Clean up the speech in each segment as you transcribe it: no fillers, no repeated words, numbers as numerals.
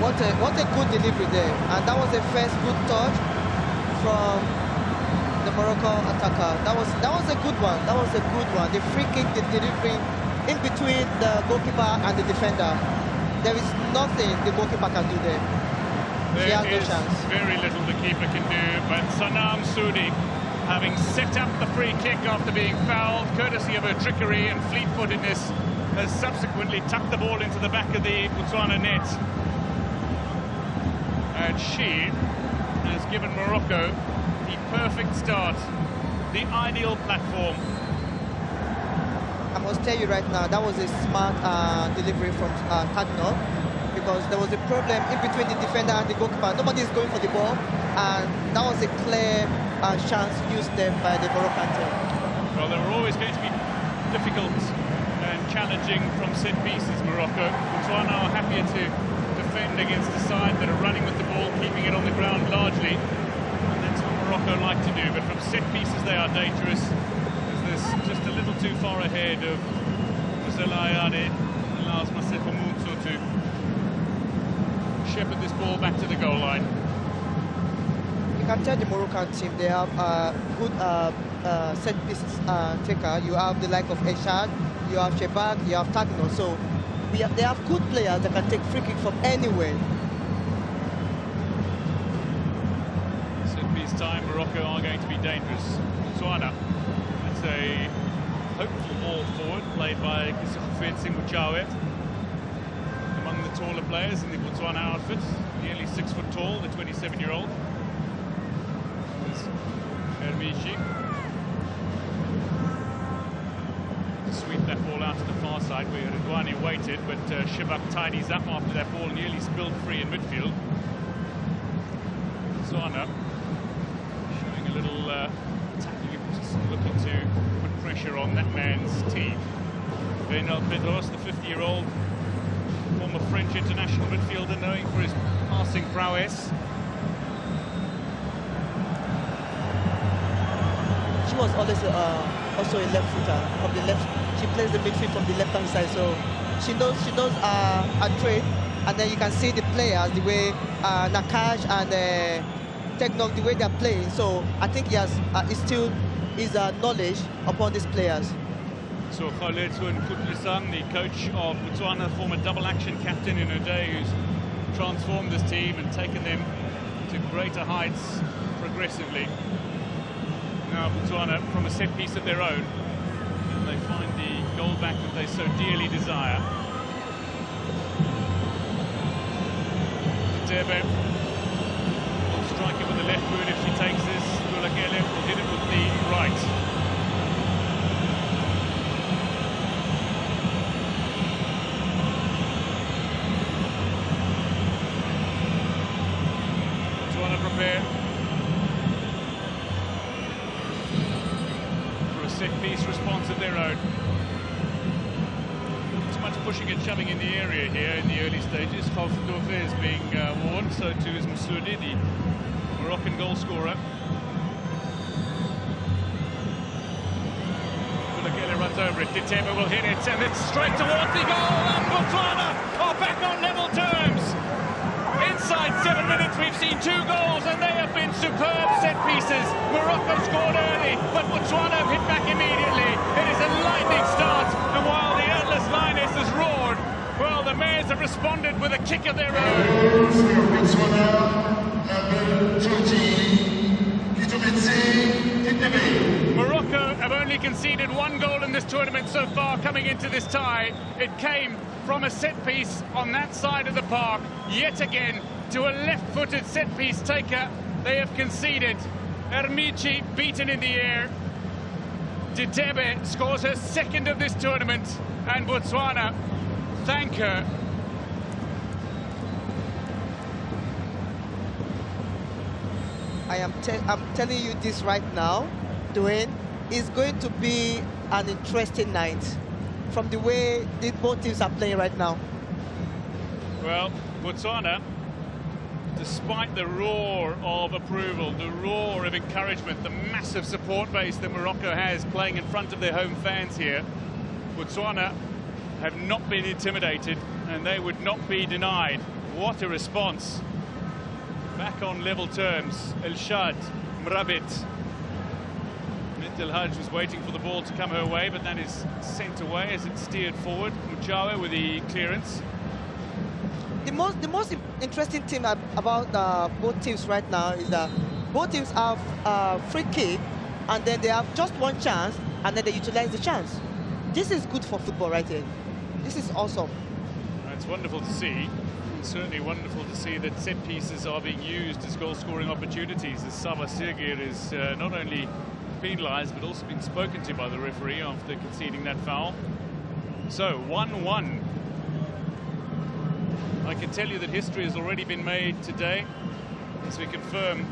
What a good delivery there, and that was the first good touch from the Morocco attacker. That was a good one. That was a good one. The free kick, the delivery in between the goalkeeper and the defender. There is nothing the goalkeeper can do there. He has no chance. Very little the keeper can do, but Sanam Sudi, having set up the free kick after being fouled, courtesy of her trickery and fleet-footedness, has subsequently tucked the ball into the back of the Botswana net. And she has given Morocco the perfect start, the ideal platform. I must tell you right now, that was a smart delivery from Cardinal, because there was a problem in between the defender and the goalkeeper. Nobody is going for the ball, and that was a clear chance used there by the Moroccan team. Well, they were always going to be difficult and challenging from set pieces, Morocco. Botswana are happier to defend against a side that are running with the ball, keeping it on the ground largely, and that's what Morocco like to do. But from set pieces they are dangerous, as this just a little too far ahead of Mosela Ayade, allows Maseko Mutsu to shepherd this ball back to the goal line. You can tell the Moroccan team they have good set pieces taker. You have the like of Eshad, you have Shebak, you have Tagno. So they have good players that can take free kick from anywhere. Set piece time, Morocco are going to be dangerous. Botswana, that's a hopeful ball forward, played by Kisofet Singwachawe. Among the taller players in the Botswana outfit, nearly 6 foot tall, the 27-year-old. Hermichi. Sweep that ball out to the far side where Redouane waited, but Shibak tidies up after that ball nearly spilled free in midfield. Botswana showing a little attacking, just looking to put pressure on that man's team. Reynald Pedros, the 50-year-old former French international midfielder, known for his passing prowess. She was always also a left footer from the left. She plays the midfield from the left-hand side, so she knows her trade. And then you can see the players, the way Nakash and Teknok, the way they're playing. So I think he still his knowledge upon these players. So Khaled Kutlisang, the coach of Botswana, former double-action captain in her day, who's transformed this team and taken them to greater heights progressively. Now Botswana from a set piece of their own, and they find the goal back that they so dearly desire. Debe will strike it with the left boot if she takes this. Gulagele will hit it with the right. Botswana prepare for a set-piece response of their own. Not too much pushing and shoving in the area here in the early stages. Khalfadoufe is being warned, so too is Masudi, the Moroccan goal scorer. Gulagele runs over it, Ditema will hit it, and it's straight towards the goal, and Botswana are back on level terms. Inside 7 minutes, we've seen 2 goals, and they have been superb set pieces. Morocco scored early, but Botswana have hit back immediately. It is a lightning start, and while the Atlas Lioness has roared, well, the Mares have responded with a kick of their own. Morocco have only conceded 1 goal in this tournament so far coming into this tie. It came from a set piece on that side of the park. Yet again, to a left-footed set-piece taker, they have conceded. Hermichi beaten in the air. Ditebe scores her 2nd of this tournament, and Botswana thank her. I'm telling you this right now, Dwayne, it's going to be an interesting night from the way both teams are playing right now. Well, Botswana, despite the roar of approval, the roar of encouragement, the massive support base that Morocco has playing in front of their home fans here, Botswana have not been intimidated, and they would not be denied What a response. Back on level terms. Elshad, Mrabit. El Hajj was waiting for the ball to come her way, but that is sent away as it's steered forward. Mujawa with the clearance. The most interesting thing about both teams right now is that both teams have free kick, and then they have just one chance, and then they utilize the chance. This is good for football right here. This is awesome. It's wonderful to see. It's certainly wonderful to see that set pieces are being used as goal-scoring opportunities, as Sava Sergir is not only penalised but also been spoken to by the referee after conceding that foul. So 1-1. I can tell you that history has already been made today, as we confirm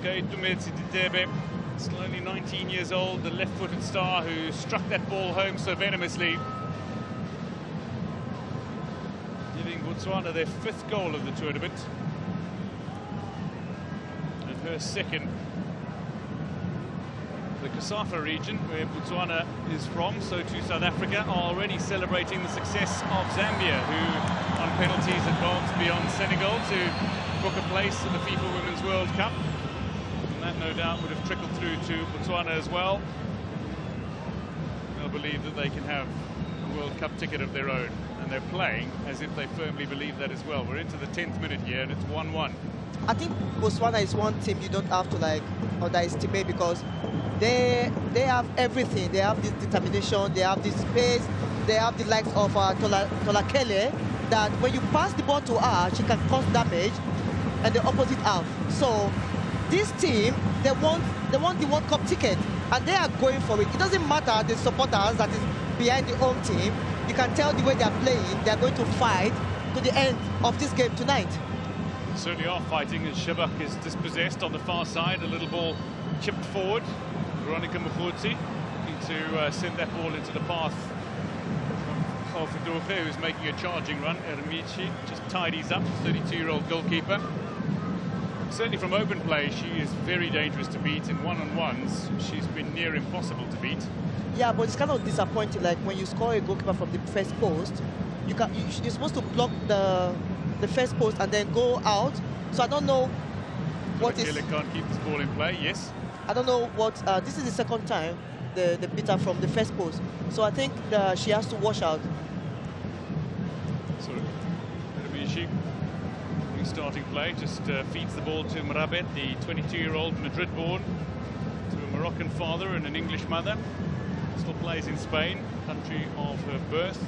Gaetumezi Didebe, still only 19 years old, the left-footed star who struck that ball home so venomously, giving Botswana their 5th goal of the tournament and her 2nd. The Kasafa region, where Botswana is from, so too South Africa, are already celebrating the success of Zambia, who on penalties advanced beyond Senegal to book a place in the FIFA Women's World Cup. And that no doubt would have trickled through to Botswana as well. They'll believe that they can have a World Cup ticket of their own, and they're playing as if they firmly believe that as well. We're into the 10th minute here, and it's 1-1. I think Botswana is one team you don't have to like underestimate, because they have everything. They have this determination, they have this space, they have the likes of Tolakele, that when you pass the ball to her, she can cause damage and the opposite half. So this team, they want the World Cup ticket, and they are going for it. It doesn't matter the supporters that is behind the home team. You can tell the way they are playing, they are going to fight to the end of this game tonight. Certainly are fighting, as Shabak is dispossessed on the far side. A little ball chipped forward. Veronica Mukhodzi looking to send that ball into the path of Fidorfe, who's making a charging run. Ermici just tidies up, 32-year-old goalkeeper. Certainly from open play, she is very dangerous to beat. In one-on-ones, she's been near impossible to beat. Yeah, but it's kind of disappointing, like when you score a goalkeeper from the first post, you're supposed to block the first post and then go out. So I don't know what is... can't keep this ball in play, yes. I don't know what... this is the second time the beat her from the first post. So I think she has to wash out. So, Ermici, starting play, just feeds the ball to Mrabet, the 22-year-old Madrid-born, to a Moroccan father and an English mother. Still plays in Spain, country of her birth.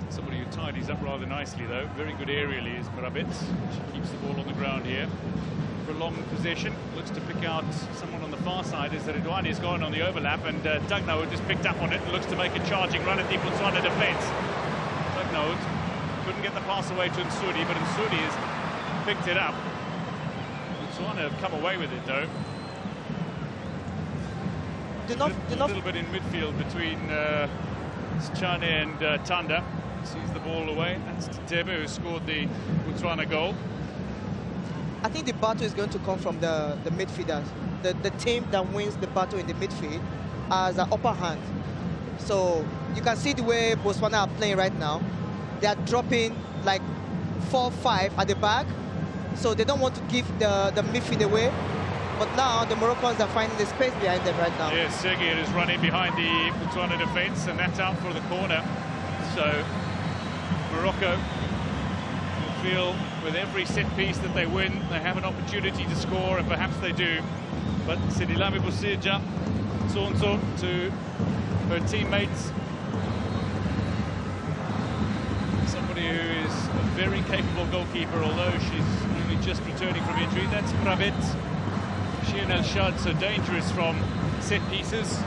Somebody who tidies up rather nicely, though. Very good aerially is Mrabet. She keeps the ball on the ground here. Prolonged possession. Looks to pick out someone on the far side as Redouane has gone on the overlap, and Dagnaud just picked up on it and looks to make a charging run at the Botswana defence. Dagnaud couldn't get the pass away to Nsudi, but Nsudi has picked it up. Botswana have come away with it, though. A little bit in midfield between Schane and Tanda. Sees the ball away. That's Tebe, who scored the Botswana goal. I think the battle is going to come from the midfielders. The team that wins the battle in the midfield has an upper hand. So you can see the way Botswana are playing right now. They are dropping like 4-5 at the back. So they don't want to give the midfield away. But now the Moroccans are finding the space behind them right now. Yes, Sergir is running behind the Botswana defence, and that's out for the corner. So Morocco will feel with every set piece that they win, they have an opportunity to score, and perhaps they do. But Sidilame Bosirja, Tsonso to her teammates. Somebody who is a very capable goalkeeper, although she's only just returning from injury. That's Mrabet. She and Elshad so dangerous from set pieces.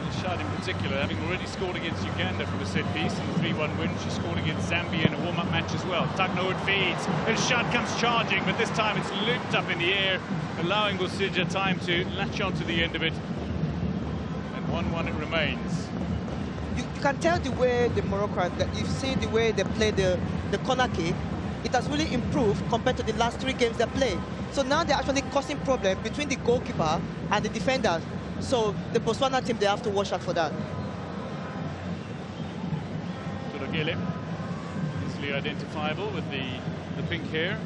Elshad in particular, having already scored against Uganda from a set piece in the 3-1 win. She scored against Zambia in a warm-up match as well. Dagnaud feeds. Elshad comes charging, but this time it's looped up in the air, allowing Bosirja time to latch onto the end of it. And 1-1 it remains. You can tell the way the Moroccans, that you see the way they play the corner kick, it has really improved compared to the last 3 games they played. So now they're actually causing problems between the goalkeeper and the defenders. So the Botswana team, they have to watch out for that. Turogele, easily Very identifiable with the pink hair.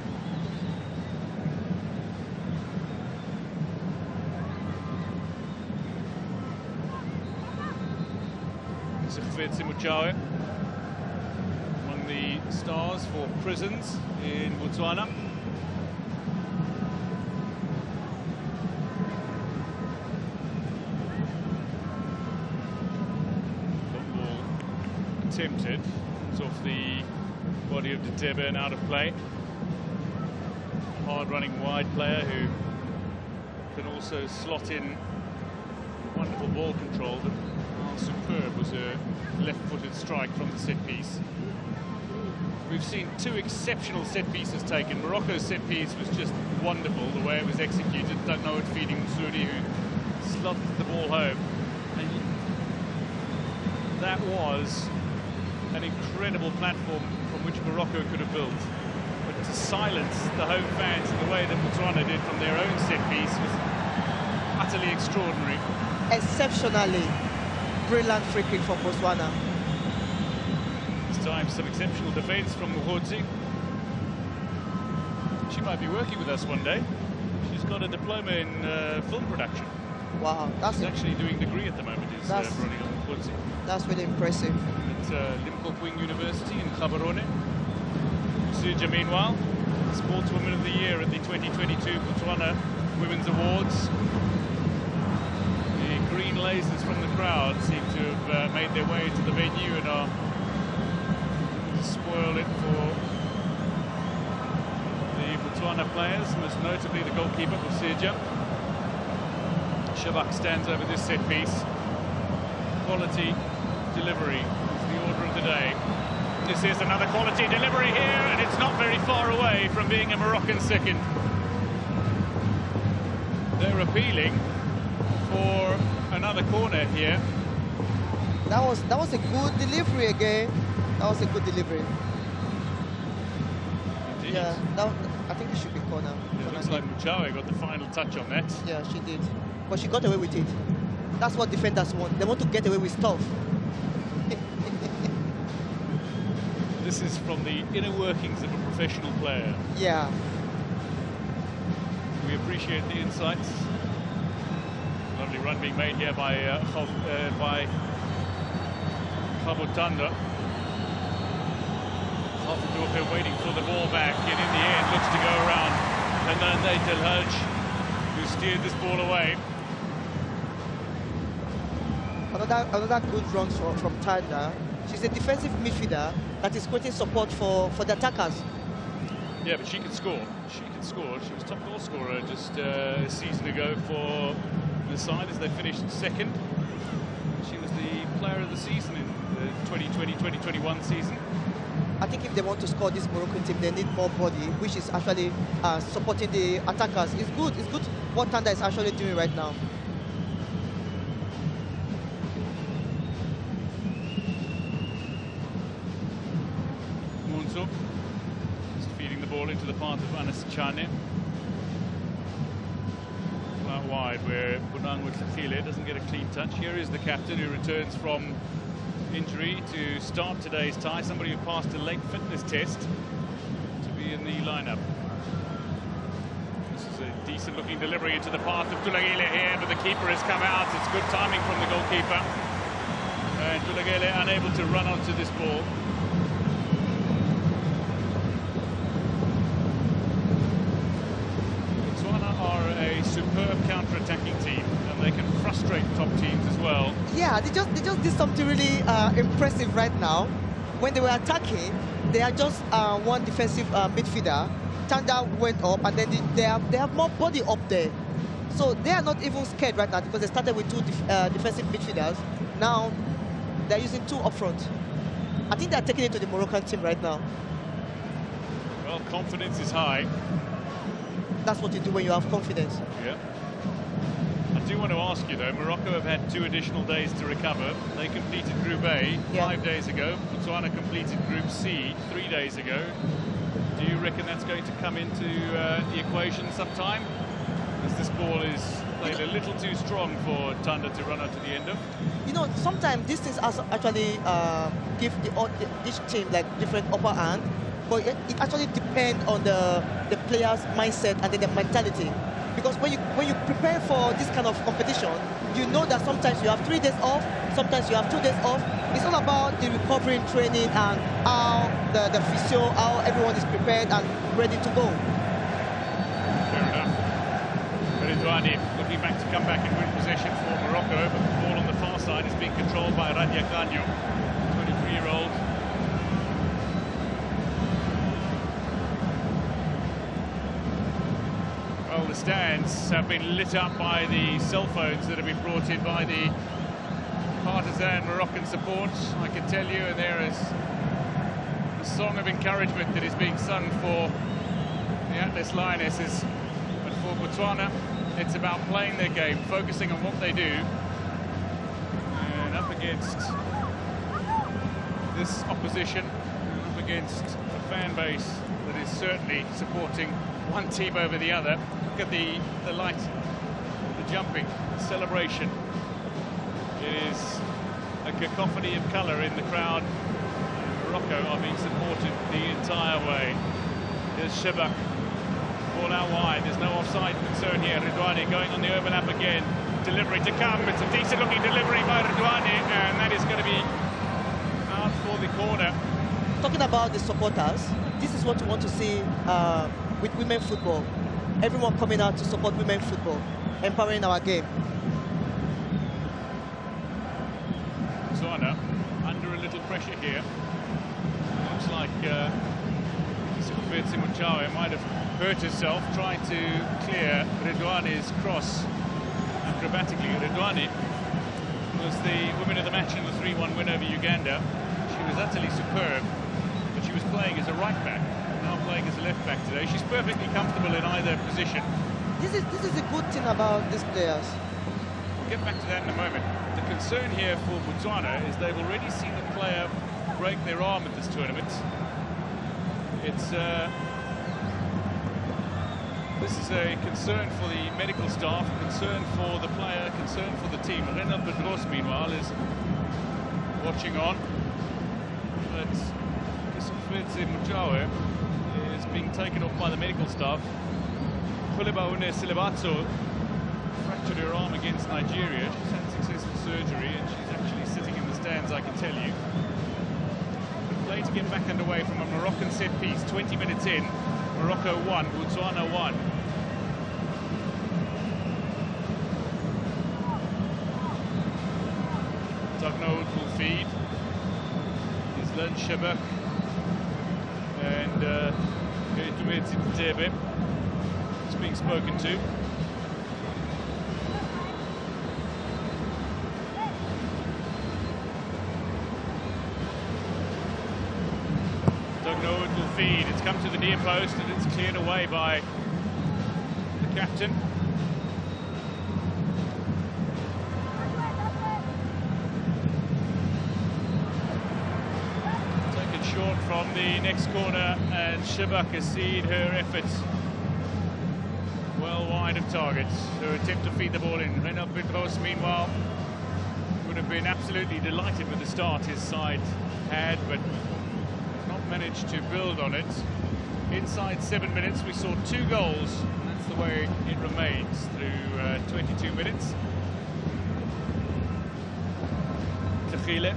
Among the stars for Prisons in Botswana. Long ball attempted. It's off the body of Ditebe and out of play. Hard-running wide player who can also slot in wonderful ball control. But how superb was a left-footed strike from the set piece. We've seen two exceptional set pieces taken. Morocco's set piece was just wonderful, the way it was executed. Don't know it feeding Msudi, who slotted the ball home. And that was an incredible platform from which Morocco could have built. But to silence the home fans in the way that Botswana did from their own set piece was utterly extraordinary. Exceptionally brilliant free kick from Botswana. This time some exceptional defence from Muhodzi. She might be working with us one day. She's got a diploma in film production. Wow, that's She's actually doing a degree at the moment, is Veronica Muhodzi. That's really impressive. At Limpopo University in Gaborone. Suja, meanwhile, Sportswoman of the Year at the 2022 Botswana Women's Awards. The green lasers from the crowd seem to have made their way to the venue and are spoil it for the Botswana players, most notably the goalkeeper, Suja. Shabak stands over this set piece. Quality delivery is the order of the day. This is another quality delivery here, and it's not very far away from being a Moroccan second. They're appealing for another corner here. That was a good delivery again. That was a good delivery. Indeed. Yeah, I think it should be corner. It looks like Muchawe got the final touch on that. Yeah, she did. But she got away with it. That's what defenders want. They want to get away with stuff. This is from the inner workings of a professional player. Yeah. We appreciate the insights. Lovely run being made here by Kabutanda. Hafendorfer waiting for the ball back, and in the end looks to go around. And then Delhaj, who steered this ball away. Another good run from Tanda. She's a defensive midfielder that is creating support for the attackers. Yeah, but she can score. She can score. She was top goal scorer just a season ago for the side as they finished second. She was the player of the season in the 2020-2021 season. I think if they want to score this Moroccan team, they need more body, which is actually supporting the attackers. It's good what Tanda is actually doing right now. Munzo just feeding the ball into the path of Anas Chane. Out wide where Bunang with Fakile doesn't get a clean touch. Here is the captain who returns from injury to start today's tie. Somebody who passed a late fitness test to be in the lineup. This is a decent looking delivery into the path of Tulagile here, but the keeper has come out. It's good timing from the goalkeeper. And Tulagile unable to run onto this ball. Superb counter-attacking team, and they can frustrate top teams as well. Yeah, they just did something really impressive right now. When they were attacking, they are just one defensive midfielder. Tanda went up, and then they have more body up there. So they are not even scared right now because they started with two defensive midfielders. Now they're using two up front. I think they're taking it to the Moroccan team right now. Well, confidence is high. That's what you do when you have confidence. Yeah. I do want to ask you, though, Morocco have had 2 additional days to recover. They completed Group A 5 days ago. Botswana completed Group C 3 days ago. Do you reckon that's going to come into the equation sometime? as this ball is played a little too strong for Tanda to run out to the end of. You know, sometimes these things actually give each team like different upper hand, but it actually depends on the player's mindset and then their mentality. Because when you prepare for this kind of competition, you know that sometimes you have 3 days off, sometimes you have 2 days off. It's all about the recovery training and how the physio, how everyone is prepared and ready to go. Fair enough. Redouane looking back to come back and win possession for Morocco, but the ball on the far side is being controlled by Radia Canio, 23-year-old. Well, the stands have been lit up by the cell phones that have been brought in by the partisan Moroccan support. I can tell you, and there is a song of encouragement that is being sung for the Atlas Lionesses. But for Botswana, it's about playing their game, focusing on what they do. And up against this opposition, up against a fan base that is certainly supporting one team over the other. Look at the light, the jumping, the celebration. It is a cacophony of colour in the crowd. Morocco are being supported the entire way. Here's Shebak. Ball out wide. There's no offside concern here. Redouane going on the overlap again. Delivery to come. It's a decent looking delivery by Redouane, and that is going to be out for the corner. Talking about the supporters, this is what we want to see with women football. Everyone coming out to support women football, empowering our game. Botswana under a little pressure here. Looks like Simuchawe might have hurt herself trying to clear Redouane's cross acrobatically. Redouane was the woman of the match in the 3-1 win over Uganda. She was utterly superb, but she was playing as a right back, now playing as a left back today. She's perfectly comfortable in either position. This is a good thing about these players. We'll get back to that in a moment. The concern here for Botswana is they've already seen a player break their arm at this tournament. It's this is a concern for the medical staff, concern for the player, concern for the team. Renat Bedros, meanwhile, is watching on. But Simuchawe is being taken off by the medical staff. Kulibaune Silibatso fractured her arm against Nigeria. She's had successful surgery and she's actually sitting in the stands, I can tell you. The play to get back underway from a Moroccan set piece. 20 minutes in, Morocco 1, Botswana 1. Tugnold will feed. Islan Shebak and Getumeti Tebe is being spoken to. Tugnold will feed. It's come to the near post and it's cleared away by the captain. Short from the next corner, and Shebak has seen her efforts well wide of target. Her attempt to feed the ball in. Renat Bedros, meanwhile, would have been absolutely delighted with the start his side had, but not managed to build on it. Inside 7 minutes, we saw 2 goals, and that's the way it remains through 22 minutes. Tachile.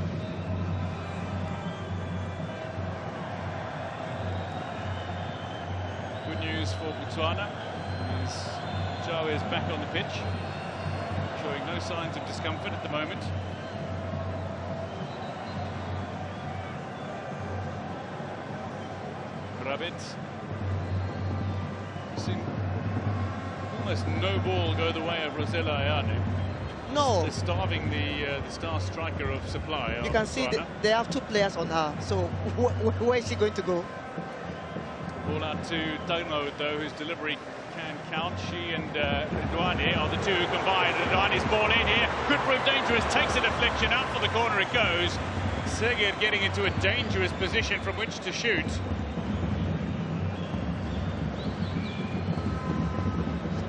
Good news for Botswana is Jawe is back on the pitch, showing no signs of discomfort at the moment. Rabbit. We've seen almost no ball go the way of Rosella Ayane. No. They're starving the star striker of supply. You can see they have 2 players on her, so where is she going to go? Ball out to Tugnold, though, whose delivery can count. She and Redouane are the 2 who combine. Redouane's ball in here. Could prove dangerous. Takes a deflection. Out for the corner it goes. Seged getting into a dangerous position from which to shoot.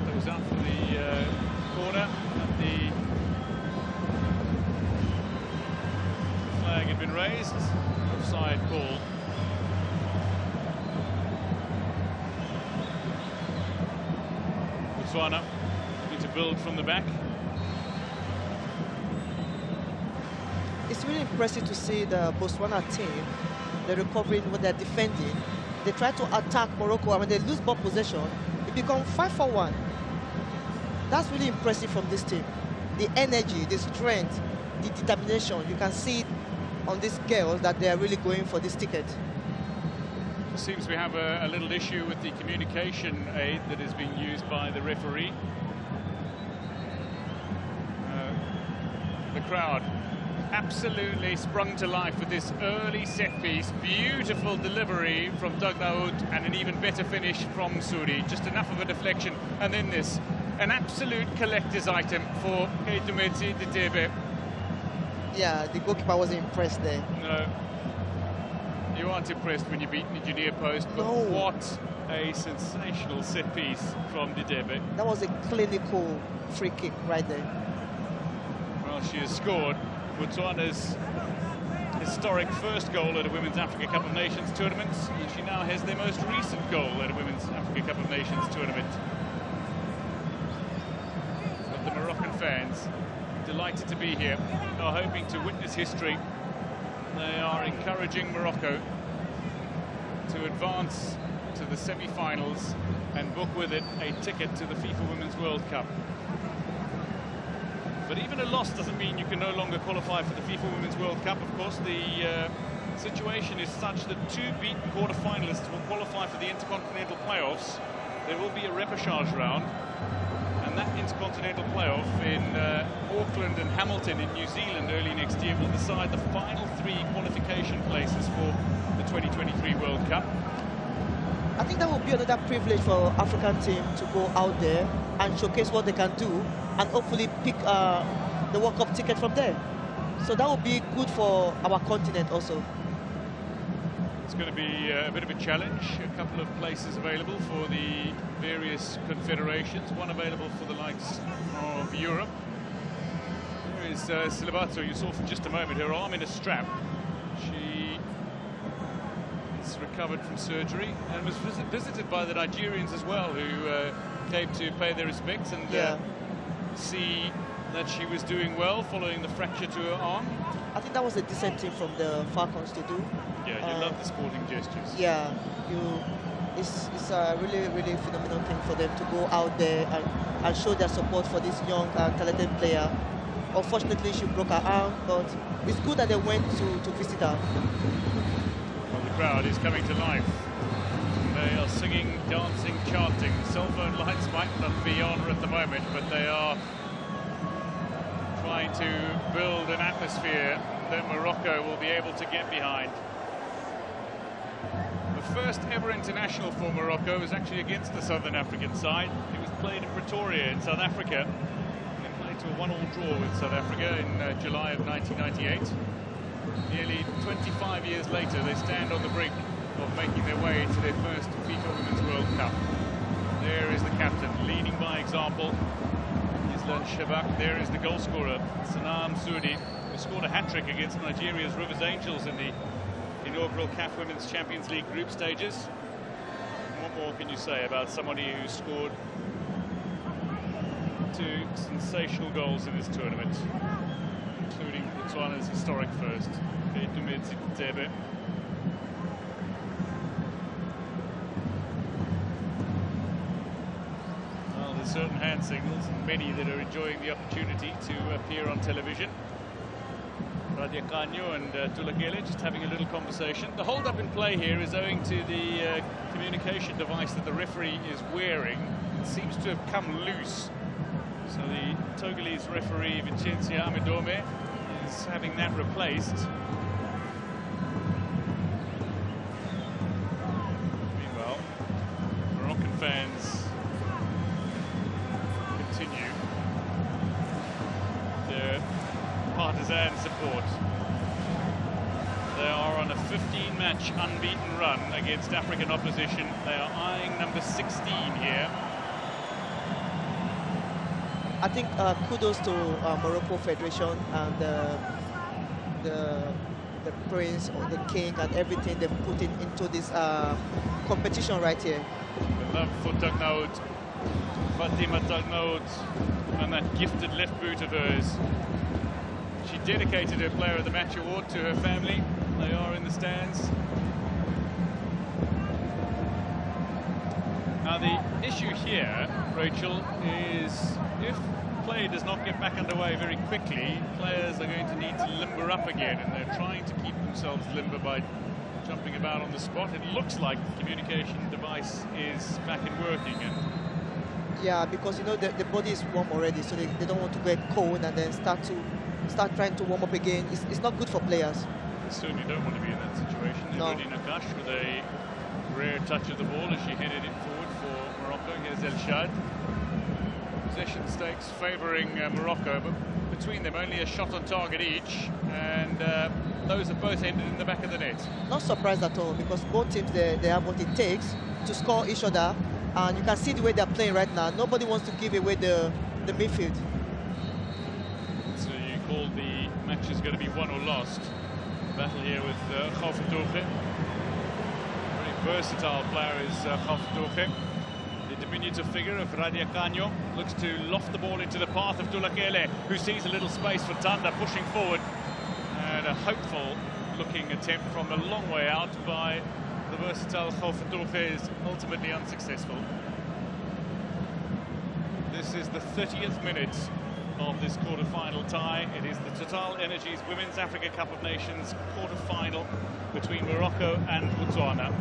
That was out for the Botswana need to build from the back. It's really impressive to see the Botswana team. They're recovering when they're defending. They try to attack Morocco, and when they lose ball possession, it becomes 5-4-1. That's really impressive from this team. The energy, the strength, the determination. You can see it on these girls that they are really going for this ticket. It seems we have a little issue with the communication aid that is being used by the referee. The crowd absolutely sprung to life with this early set piece. Beautiful delivery from Dagnaoud and an even better finish from Suri. Just enough of a deflection, and then this. An absolute collector's item for Keitumezi Ditebe. Yeah, the goalkeeper wasn't impressed there. No, you aren't impressed when you beat the near post, but no. What a sensational set piece from Ditebe. That was a clinical free kick right there. Well, she has scored Botswana's historic first goal at a Women's Africa Cup of Nations tournament. And she now has their most recent goal at a Women's Africa Cup of Nations tournament. But the Moroccan fans, delighted to be here, are hoping to witness history. They are encouraging Morocco to advance to the semi-finals and book with it a ticket to the FIFA Women's World Cup. But even a loss doesn't mean you can no longer qualify for the FIFA Women's World Cup. Of course, the situation is such that 2 beaten quarter-finalists will qualify for the Intercontinental Playoffs. There will be a repechage round, and that Intercontinental Playoff in Auckland and Hamilton in New Zealand early next year will decide the final 3 qualification places for the 2023 World Cup. I think that will be another privilege for African team to go out there and showcase what they can do, and hopefully pick the World Cup ticket from there. So that will be good for our continent also. It's going to be a bit of a challenge. A couple of places available for the various confederations. One available for the likes of Europe. There is Silibato. You saw for just a moment her arm in a strap. She is recovered from surgery and was visited by the Nigerians as well, who came to pay their respects and see that she was doing well following the fracture to her arm. I think that was a decent thing from the Falcons to do. Yeah, you love the sporting gestures. Yeah, it's a really, really phenomenal thing for them to go out there and show their support for this young, talented player. Unfortunately, she broke her arm, but it's good that they went to visit her. Well, the crowd is coming to life. They are singing, dancing, chanting. Cell phone lights might not be on at the moment, but they are trying to build an atmosphere that Morocco will be able to get behind. The first ever international for Morocco was actually against the Southern African side. It was played in Pretoria in South Africa. They played to a 1-1 draw with South Africa in July of 1998. Nearly 25 years later, they stand on the brink of making their way to their first FIFA Women's World Cup. There is the captain, leading by example. Islan Shabak. There is the goal scorer, Sanam Sudi, who scored a hat-trick against Nigeria's Rivers Angels in the inaugural CAF Women's Champions League group stages. What more can you say about somebody who scored 2 sensational goals in this tournament, including Botswana's historic first, Keitumezi Ditebe. Well, there's certain hand signals, and many that are enjoying the opportunity to appear on television. Radia Kanyo and Tulakele just having a little conversation. The hold-up in play here is owing to the communication device that the referee is wearing. It seems to have come loose. So the Togolese referee, Vincentia Amidome, is having that replaced. Meanwhile, Moroccan fans continue their partisan support. They are on a 15-match unbeaten run against African opposition. They are eyeing number 16 here. I think kudos to Morocco Federation and the prince or the king and everything they've put into this competition right here. The love for Dagnaoud Fatima Tagnoud and that gifted left boot of hers. She dedicated her Player of the Match award to her family. They are in the stands. Now the issue here, Rachel, is if play does not get back underway very quickly, players are going to need to limber up again, and they're trying to keep themselves limber by jumping about on the spot. It looks like the communication device is back and working. And yeah, because you know the body is warm already, so they don't want to get cold and then start trying to warm up again. It's not good for players. They certainly don't want to be in that situation. No. Elodie Nakash with a rare touch of the ball as she headed it forward for Morocco. Here's El Shad. Possession stakes favouring Morocco, but between them only a shot on target each, and those have both ended in the back of the net. Not surprised at all, because both teams they have what it takes to score each other, and you can see the way they're playing right now. Nobody wants to give away the midfield. So you call the match is going to be won or lost. Battle here with Khafdouche. Very versatile player is Khafdouche. The diminutive figure of Radia Canho looks to loft the ball into the path of Dulakele, who sees a little space for Tanda pushing forward. And a hopeful looking attempt from a long way out by the versatile Khafdouche is ultimately unsuccessful. This is the 30th minute of this quarter-final tie. It is the Total Energies Women's Africa Cup of Nations quarter-final between Morocco and Botswana.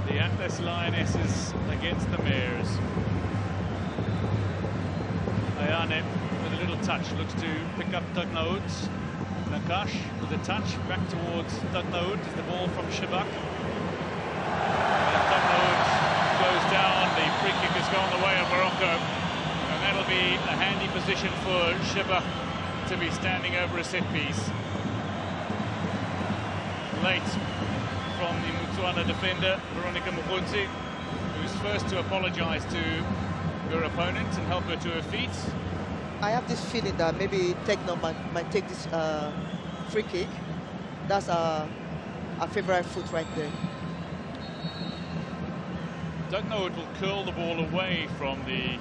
The Atlas Lionesses against the Mares. Ayane with a little touch looks to pick up Tagnoud. Nakash with a touch back towards Tagnoud as the ball from Shabak. Tagnoud goes down. The free kick has gone the way of Morocco, and that'll be a handy position for Shabak to be standing over a set piece. Late from the Botswana defender, Veronica Mokgotsi, who's first to apologise to her opponent and help her to her feet. I have this feeling that maybe Tagnoud might take this free kick. That's a favourite foot right there. Tagnoud will curl the ball away from the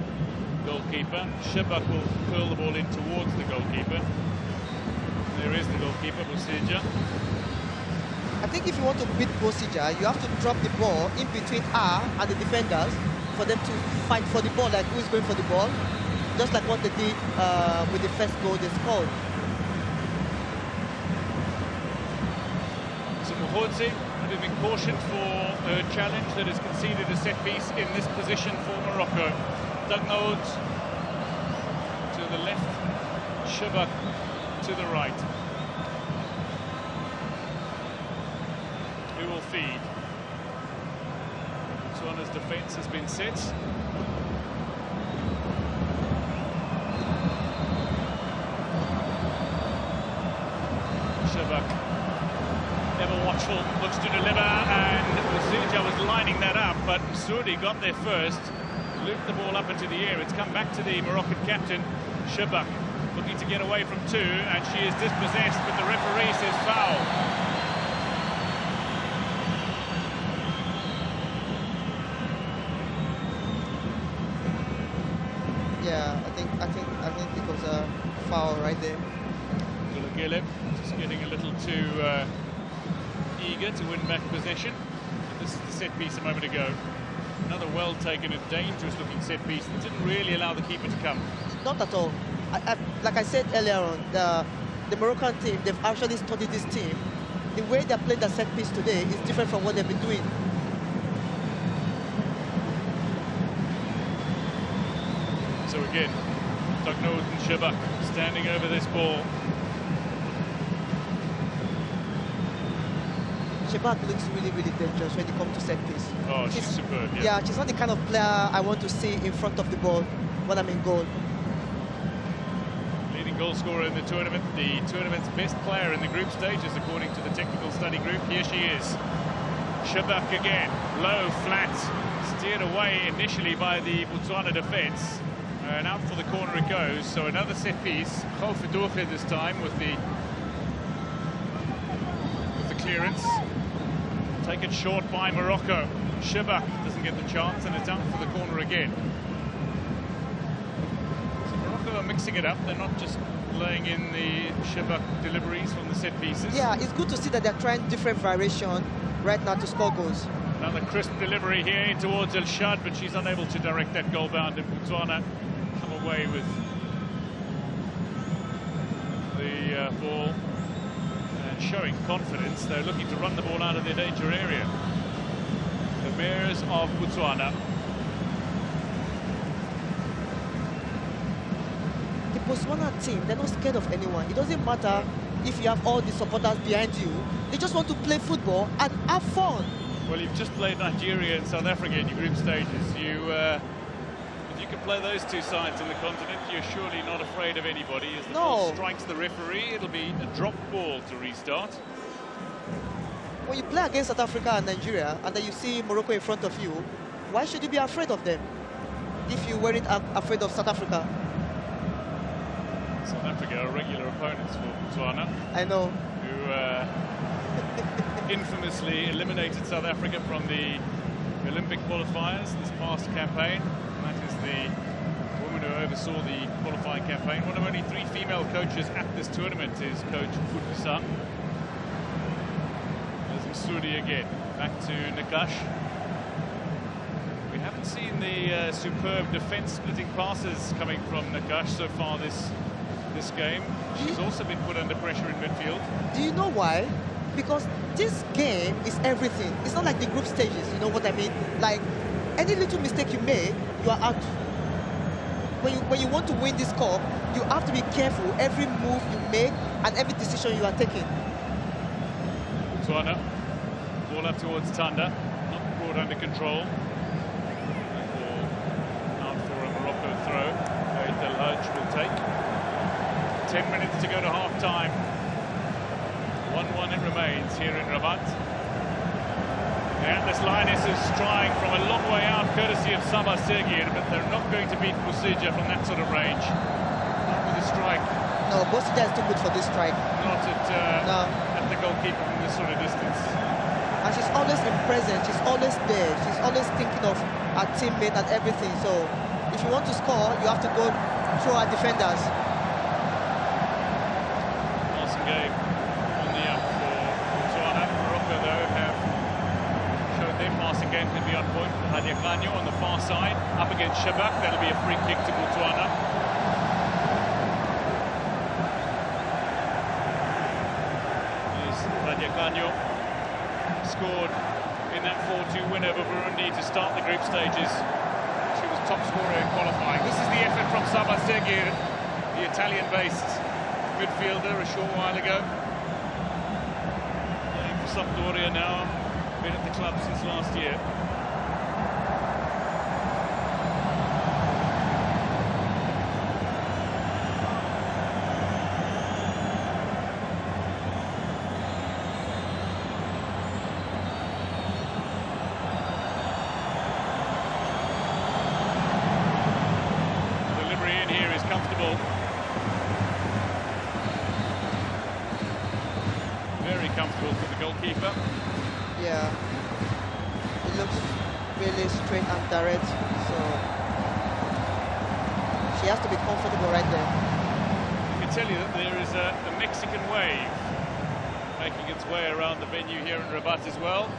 goalkeeper. Shabak will curl the ball in towards the goalkeeper. There is the goalkeeper, Bosija. I think if you want to beat Bosija, you have to drop the ball in between her and the defenders for them to fight for the ball, like who's going for the ball, just like what they did with the first goal they scored. So Mokgotsi having been cautioned for a challenge that has conceded a set piece in this position for Morocco. Tagnoud to the left, Shabak to the right. Who will feed? Botswana's defence has been set. Shabak, ever watchful, looks to deliver, and Bosija was lining that up, but Sudi got there first, looped the ball up into the air. It's come back to the Moroccan captain, Shabak, looking to get away from two, and she is dispossessed, but the referee says foul. Yeah, I think it was a foul right there. Dulakele just getting a little too eager to win back possession. And this is the set piece a moment ago. Another well-taken and dangerous-looking set piece that didn't really allow the keeper to come. Not at all. Like I said earlier on, the Moroccan team, they've actually studied this team. The way they're playing the set piece today is different from what they've been doing. So again, Tagnoud and Shabak standing over this ball. Shabak looks really, really dangerous when it comes to set piece. Oh, she's superb, yeah. Yeah, she's not the kind of player I want to see in front of the ball when I'm in goal. Leading goal scorer in the tournament's best player in the group stages, according to the technical study group. Here she is. Shabak again, low, flat, steered away initially by the Botswana defence. And out for the corner it goes. So another set piece. Khafdouche this time with the clearance. Taken short by Morocco. Shibak doesn't get the chance, and it's out for the corner again. So Morocco are mixing it up. They're not just laying in the Shibak deliveries from the set pieces. Yeah, it's good to see that they're trying different variation right now to score goals. Another crisp delivery here towards El Shad, but she's unable to direct that goal bound, and Botswana come away with the ball and showing confidence. They're looking to run the ball out of their danger area. The Mares of Botswana. The Botswana team, they're not scared of anyone. It doesn't matter if you have all the supporters behind you. They just want to play football and have fun. Well, you've just played Nigeria and South Africa in your group stages. If you can play those two sides on the continent, you're surely not afraid of anybody. As the ball strikes the referee, it'll be a drop ball to restart. When you play against South Africa and Nigeria, and then you see Morocco in front of you, why should you be afraid of them if you weren't afraid of South Africa? South Africa are regular opponents for Botswana. I know. Who infamously eliminated South Africa from the Olympic qualifiers this past campaign. That is the woman who oversaw the qualifying campaign. One of only 3 female coaches at this tournament is Coach Fukusan. There's Msudi again. Back to Nakash. We haven't seen the superb defence-splitting passes coming from Nakash so far this game. She's also been put under pressure in midfield. Do you know why? Because this game is everything. It's not like the group stages, you know what I mean? Like, any little mistake you make, you are out. When you want to win this cup, you have to be careful every move you make and every decision you are taking. Botswana, ball up towards Tanda, not brought under control. Ball out for a Morocco throw. The Lodge will take. 10 minutes to go to half-time. 1-1 it remains here in Rabat. The Atlas Lionesses trying from a long way out, courtesy of Sabah Sergir, but they're not going to beat Busija from that sort of range. Not with a strike. No, Busija is too good for this strike. Not at the goalkeeper from this sort of distance. And she's always in presence, she's always there, she's always thinking of her teammate and everything. So, if you want to score, you have to go through our defenders. Game on the up for Botswana. Morocco, though, have showed their passing game can be on point. Hadia Kanyo on the far side, up against Shibak. That'll be a free kick to Botswana. Here's Hadia Kanyo. Scored in that 4-2 win over Burundi to start the group stages. She was top scorer in qualifying. This is the effort from Sabah Sergir, the Italian-based midfielder a short while ago. Playing for Sampdoria now, been at the club since last year. The delivery in here is comfortable. Very comfortable for the goalkeeper. Yeah, it looks really straight and direct, so she has to be comfortable right there. I can tell you that there is a Mexican wave making its way around the venue here in Rabat as well.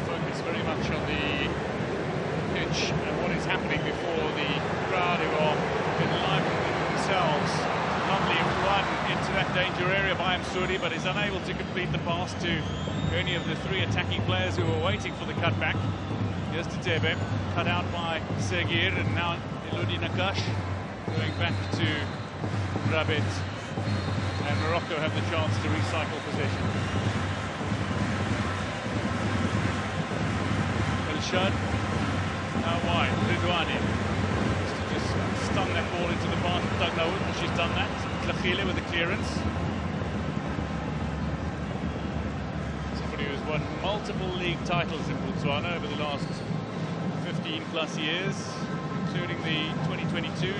Focus very much on the pitch and what is happening before the crowd who are enlivening themselves. Lovely run into that danger area by Msudi, but is unable to complete the pass to any of the 3 attacking players who were waiting for the cutback. Here's to Tebe, cut out by Sergir, and now Elodie Nakash going back to Rabat. And Morocco have the chance to recycle possession. El Shad, now wide, Ridwani. Just stun that ball into the path of Dagnaoud, and she's done that. Tlachile with the clearance. Somebody who's won multiple league titles in Botswana over the last 15+ years, including the 2022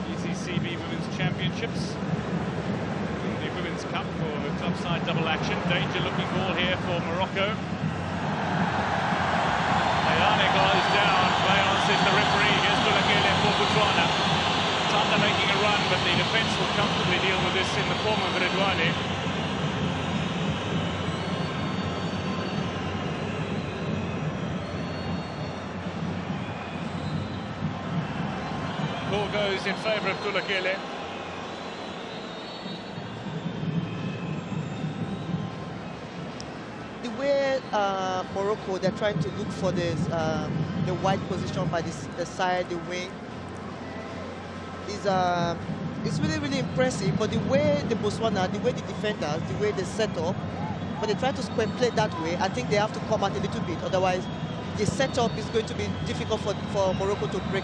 ECCB Women's Championships, the Women's Cup Cup for the club-side double action. Danger-looking ball here for Morocco. Ayane goes down. Play on, says the referee. Here's Tulakele for Botswana. Tanda making a run, but the defence will comfortably deal with this in the form of Redouane. Ball goes in favour of Tulakele. The way Morocco, they're trying to look for this the wide position by the side, the wing, is really impressive. But the way the Botswana, the way the defenders, the way they set up, when they try to square play that way, I think they have to come out a little bit. Otherwise, the setup is going to be difficult for Morocco to break.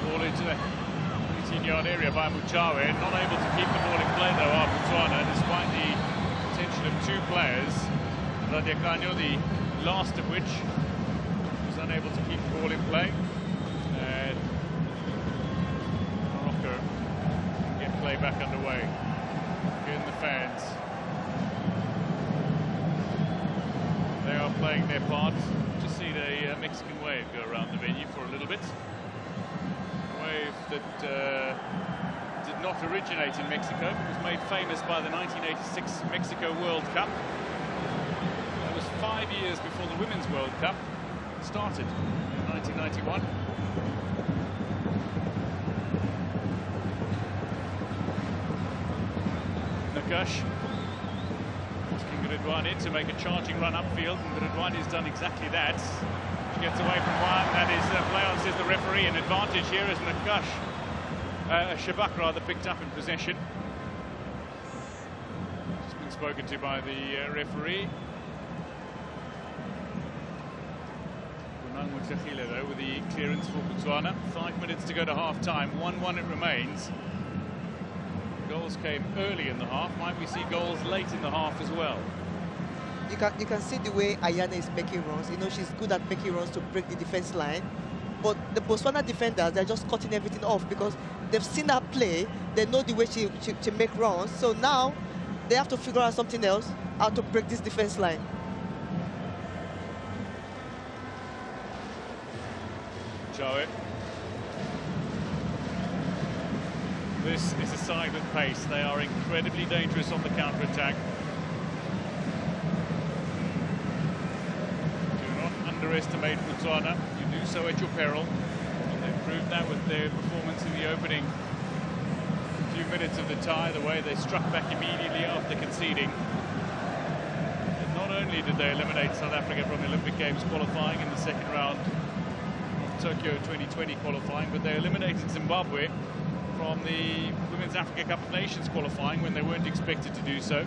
Ball into the 18-yard area by Muchawe, not able to keep the ball in play though are Botswana, despite the potential of two players. Radiakanyo, the last of which was unable to keep the ball in play. And Morocco get play back underway. Again, the fans, they are playing their part. Just see the Mexican wave go around the venue for a little bit. That did not originate in Mexico. It was made famous by the 1986 Mexico World Cup. That was 5 years before the Women's World Cup started in 1991. Nakash asking Redouane to make a charging run upfield, and Redouane has done exactly that. Gets away from one. That is play on, says the referee. An advantage here as Nakash, Shabak rather, picked up in possession. Just been spoken to by the referee. Though, with the clearance for Botswana. 5 minutes to go to half-time. 1-1 it remains. Goals came early in the half. Might we see goals late in the half as well? You can see the way Ayane is making runs. You know, she's good at making runs to break the defense line. But the Botswana defenders, they're just cutting everything off because they've seen her play. They know the way she make runs. So now they have to figure out something else, how to break this defense line. Joe. This is a silent pace. They are incredibly dangerous on the counter-attack. Underestimate Botswana. You do so at your peril. They've proved that with their performance in the opening few minutes of the tie, the way they struck back immediately after conceding. And not only did they eliminate South Africa from the Olympic Games qualifying in the second round of Tokyo 2020 qualifying, but they eliminated Zimbabwe from the Women's Africa Cup of Nations qualifying when they weren't expected to do so.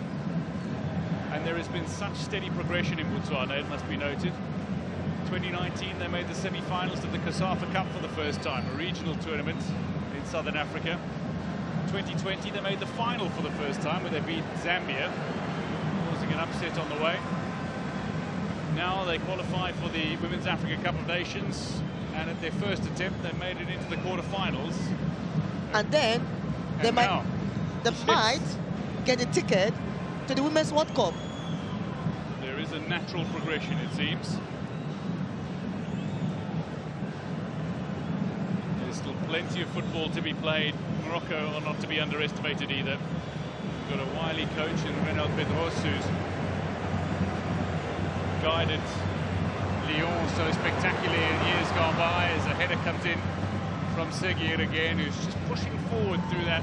And there has been such steady progression in Botswana, it must be noted. 2019 they made the semi-finals of the COSAFA Cup for the first time, a regional tournament in Southern Africa. 2020 they made the final for the first time where they beat Zambia, causing an upset on the way. Now they qualify for the Women's Africa Cup of Nations, and at their first attempt they made it into the quarterfinals. And then they might get a ticket to the Women's World Cup. There is a natural progression, it seems. Still plenty of football to be played. Morocco are not to be underestimated either. We've got a wily coach in Renald Pedros who's guided Lyon so spectacularly in years gone by as a header comes in from Seguir again, who's just pushing forward through that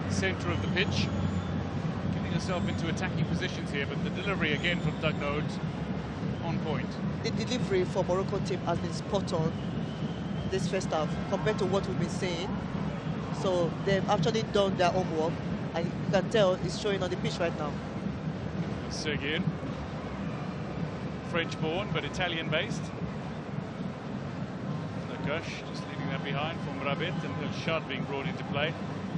centre of the pitch, getting herself into attacking positions here, but the delivery again from Dugnold on point. The delivery for Morocco team has been spot on this first half compared to what we've been seeing. So they've actually done their homework, and you can tell it's showing on the pitch right now. Seguin, French-born but Italian-based. Nakash just leaving that behind for Mrabet, and Elshad being brought into play.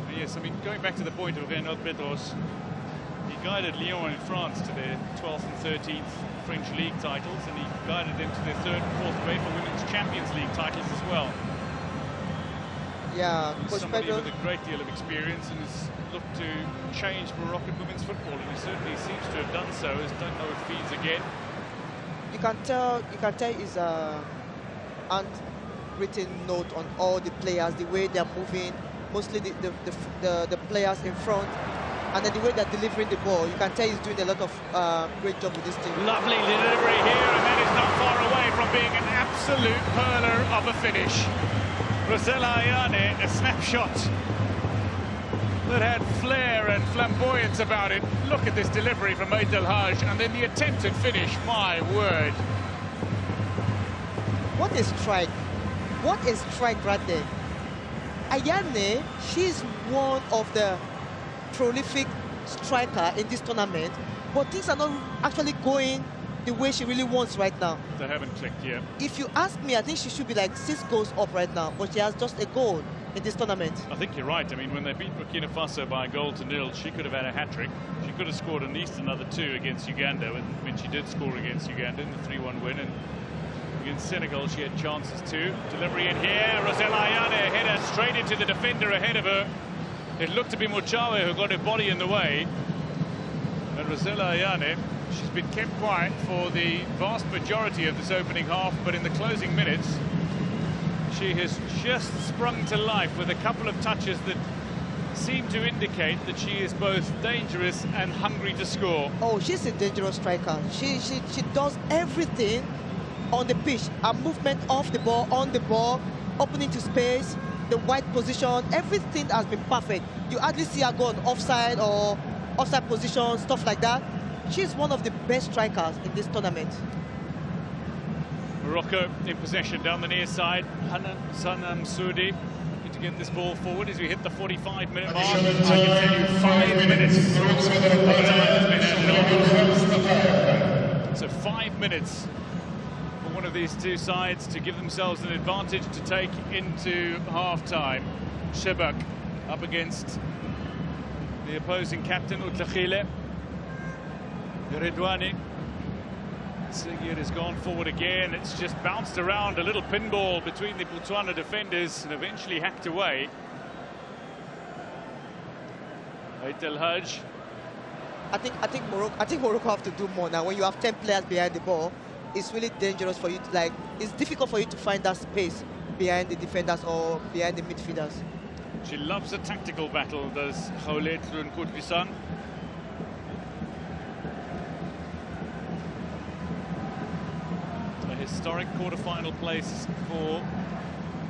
And yes, I mean, going back to the point of Renald Pedros, he guided Lyon in France to their 12th and 13th French league titles, and he guided them to their 3rd and 4th UEFA Women's Champions League titles as well. Yeah, Coach somebody Pedro, with a great deal of experience and has looked to change Moroccan women's football, and he certainly seems to have done so. As don't know if feeds again. you can tell is a handwritten note on all the players, the way they're moving, mostly the players in front, and then the way they're delivering the ball. You can tell he's doing a lot of great job with this team. Lovely delivery here, and that is not far away from being an absolute perler of a finish. Rosella Ayane, a snapshot that had flair and flamboyance about it. Look at this delivery from Eid El Hajj, and then the attempted finish, my word. What a strike. What a strike right there. Ayane, she's one of the prolific striker in this tournament, but things are not actually going the way she really wants right now. They haven't clicked yet. If you ask me, I think she should be like 6 goals up right now, but she has just a goal in this tournament. I think you're right. I mean, when they beat Burkina Faso by a goal to nil, she could have had a hat-trick. She could have scored at least another 2 against Uganda, when she did score against Uganda in the 3-1 win. And against Senegal, she had chances too. Delivery in here. Rosella Ayane, header straight into the defender ahead of her. It looked to be Muchawe who got her body in the way. And Rosella Ayane, she's been kept quiet for the vast majority of this opening half, but in the closing minutes, she has just sprung to life with a couple of touches that seem to indicate that she is both dangerous and hungry to score. Oh, she's a dangerous striker. She does everything on the pitch. Her movement off the ball, on the ball, opening to space, the wide position, everything has been perfect. You hardly see her go on offside or offside position, stuff like that. She's one of the best strikers in this tournament. Morocco in possession down the near side. Sanam Soudi looking to get this ball forward as we hit the 45-minute mark. I can tell you 5 minutes of time has been added. So 5 minutes for one of these two sides to give themselves an advantage to take into half-time. Shebak up against the opposing captain, Utlakhile. Redouani. Sigir has gone forward again. It's just bounced around, a little pinball between the Botswana defenders and eventually hacked away. Eid El Hajj. I think Morocco have to do more now. When you have 10 players behind the ball, it's really dangerous for you to it's difficult for you to find that space behind the defenders or behind the midfielders. She loves a tactical battle, does Khoulet Lunkoudvisan. Historic quarter-final place for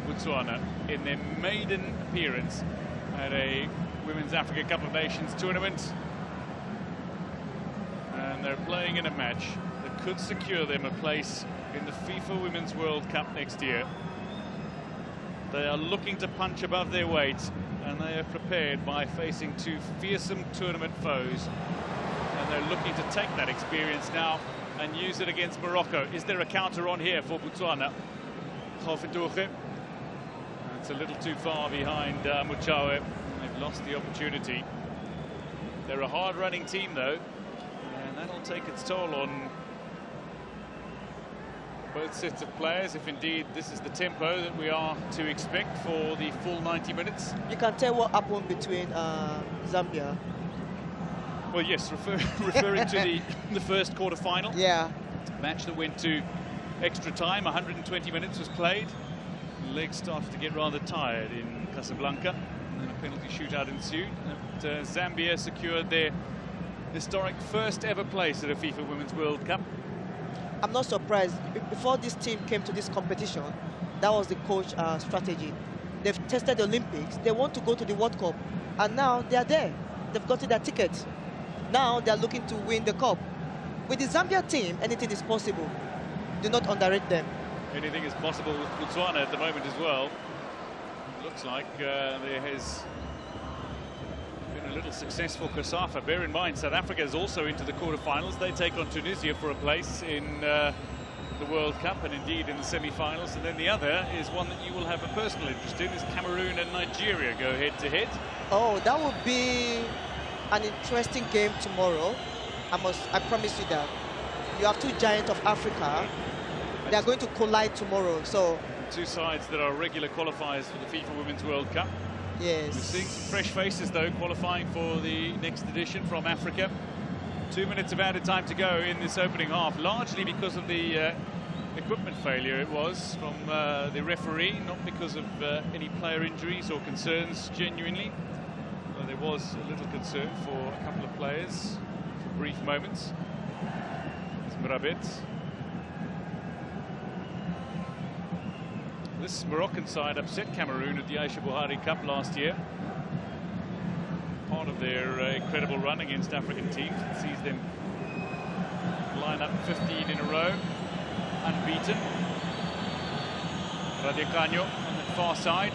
Botswana in their maiden appearance at a Women's Africa Cup of Nations tournament. And they're playing in a match that could secure them a place in the FIFA Women's World Cup next year. They are looking to punch above their weight, and they are prepared by facing 2 fearsome tournament foes. And they're looking to take that experience now and use it against Morocco. Is there a counter on here for Botswana? Khofendouche. It's a little too far behind Muchawe. They've lost the opportunity. They're a hard-running team, though, and that'll take its toll on both sets of players, if indeed this is the tempo that we are to expect for the full 90 minutes. You can tell what happened between Zambia. Well, yes, referring to the first quarter-final. Yeah. Match that went to extra time, 120 minutes was played. Legs started to get rather tired in Casablanca, and then a penalty shootout ensued. But, Zambia secured their historic first ever place at a FIFA Women's World Cup. I'm not surprised. Before this team came to this competition, that was the coach strategy. They've tested the Olympics. They want to go to the World Cup, and now they are there. They've gotten their ticket. Now they're looking to win the cup. With the Zambia team, anything is possible. Do not underrate them. Anything is possible with Botswana at the moment as well. It looks like there has been a little success for Kosafa. Bear in mind, South Africa is also into the quarterfinals. They take on Tunisia for a place in the World Cup and indeed in the semi-finals. And then the other is one that you will have a personal interest in, is Cameroon and Nigeria go head-to-head. Oh, that would be an interesting game tomorrow. I promise you that. You have 2 giants of Africa. They are going to collide tomorrow. So Two sides that are regular qualifiers for the FIFA Women's World Cup. Yes. We're seeing some fresh faces, though, qualifying for the next edition from Africa. 2 minutes of added time to go in this opening half, largely because of the equipment failure it was from the referee, not because of any player injuries or concerns, genuinely. Well, there was a little concern for a couple of players for brief moments. Mrabit. This Moroccan side upset Cameroon at the Aisha Buhari Cup last year. Part of their incredible run against African teams. It sees them line up 15 in a row, unbeaten. Radicano on the far side.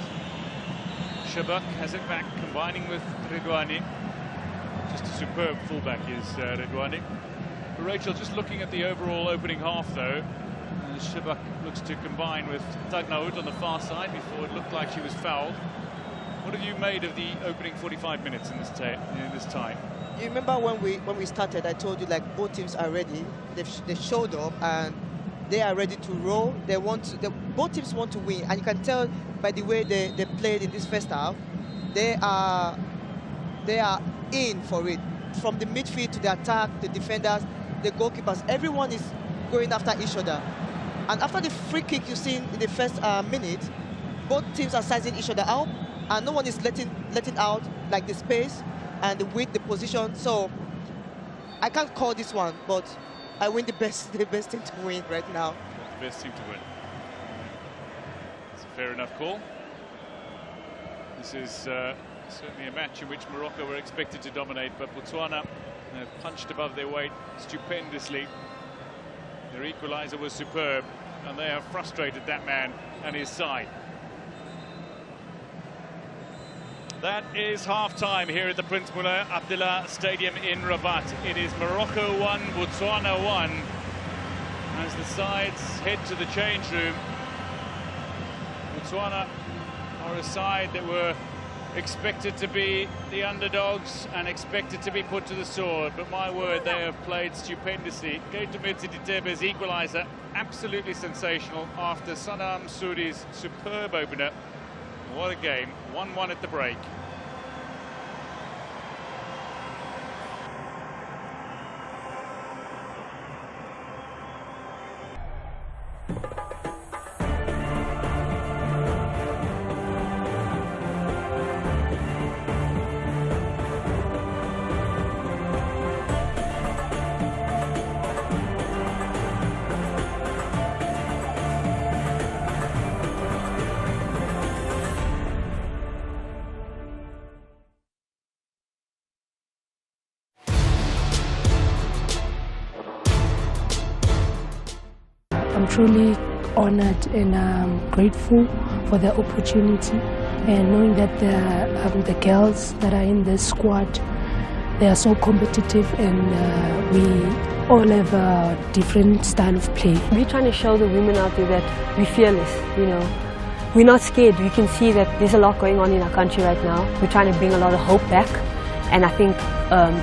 Shabak has it back, combining with Redouani. Just a superb fullback is Redouani. Rachel, just looking at the overall opening half, though, Shabak looks to combine with Tagnaout on the far side before it looked like she was fouled. What have you made of the opening 45 minutes in this time? You remember when we started, I told you like both teams are ready. They showed up and they are ready to roll. Both teams want to win, and you can tell by the way they played in this first half. They are in for it. From the midfield to the attack, the defenders, the goalkeepers, everyone is going after each other. And after the free kick you see in the first minute, both teams are sizing each other out, and no one is letting out like the space and the width, the position. So I can't call this one, but I win the best team to win right now. The best team to win. It's a fair enough call. This is certainly a match in which Morocco were expected to dominate, but Botswana punched above their weight stupendously. Their equaliser was superb, and they have frustrated that man and his side. That is half-time here at the Prince Moulay Abdullah Stadium in Rabat. It is Morocco 1, Botswana 1. As the sides head to the change room, Botswana are a side that were expected to be the underdogs and expected to be put to the sword, but my word, they have played stupendously. Keita Ditebe's equaliser, absolutely sensational after Sanam Souri's superb opener. What a game, 1-1 at the break. I'm truly honored and grateful for the opportunity, and knowing that the girls that are in this squad, they are so competitive, and we all have a different style of play. We're trying to show the women out there that we're fearless, you know. We're not scared. We can see that there's a lot going on in our country right now. We're trying to bring a lot of hope back, and I think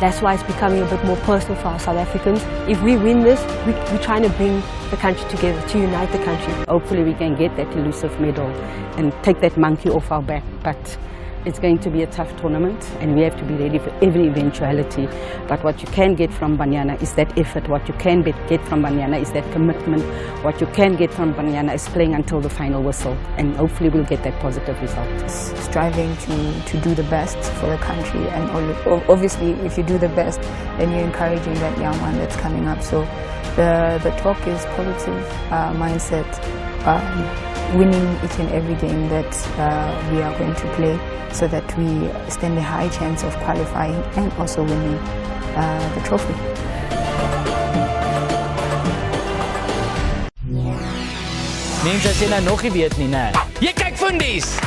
that's why it's becoming a bit more personal for our South Africans. If we win this, we're trying to bring the country together, to unite the country. Hopefully we can get that elusive medal and take that monkey off our back. But it's going to be a tough tournament, and we have to be ready for every eventuality. But what you can get from Banyana is that effort. What you can get from Banyana is that commitment. What you can get from Banyana is playing until the final whistle, and hopefully we'll get that positive result. Striving to do the best for the country, and obviously if you do the best, then you're encouraging that young one that's coming up. So the talk is positive mindset, winning each and every game that we are going to play, so that we stand a high chance of qualifying and also winning the trophy. Mense sê nou nog nie weet nie, né? Jy kyk Fundies.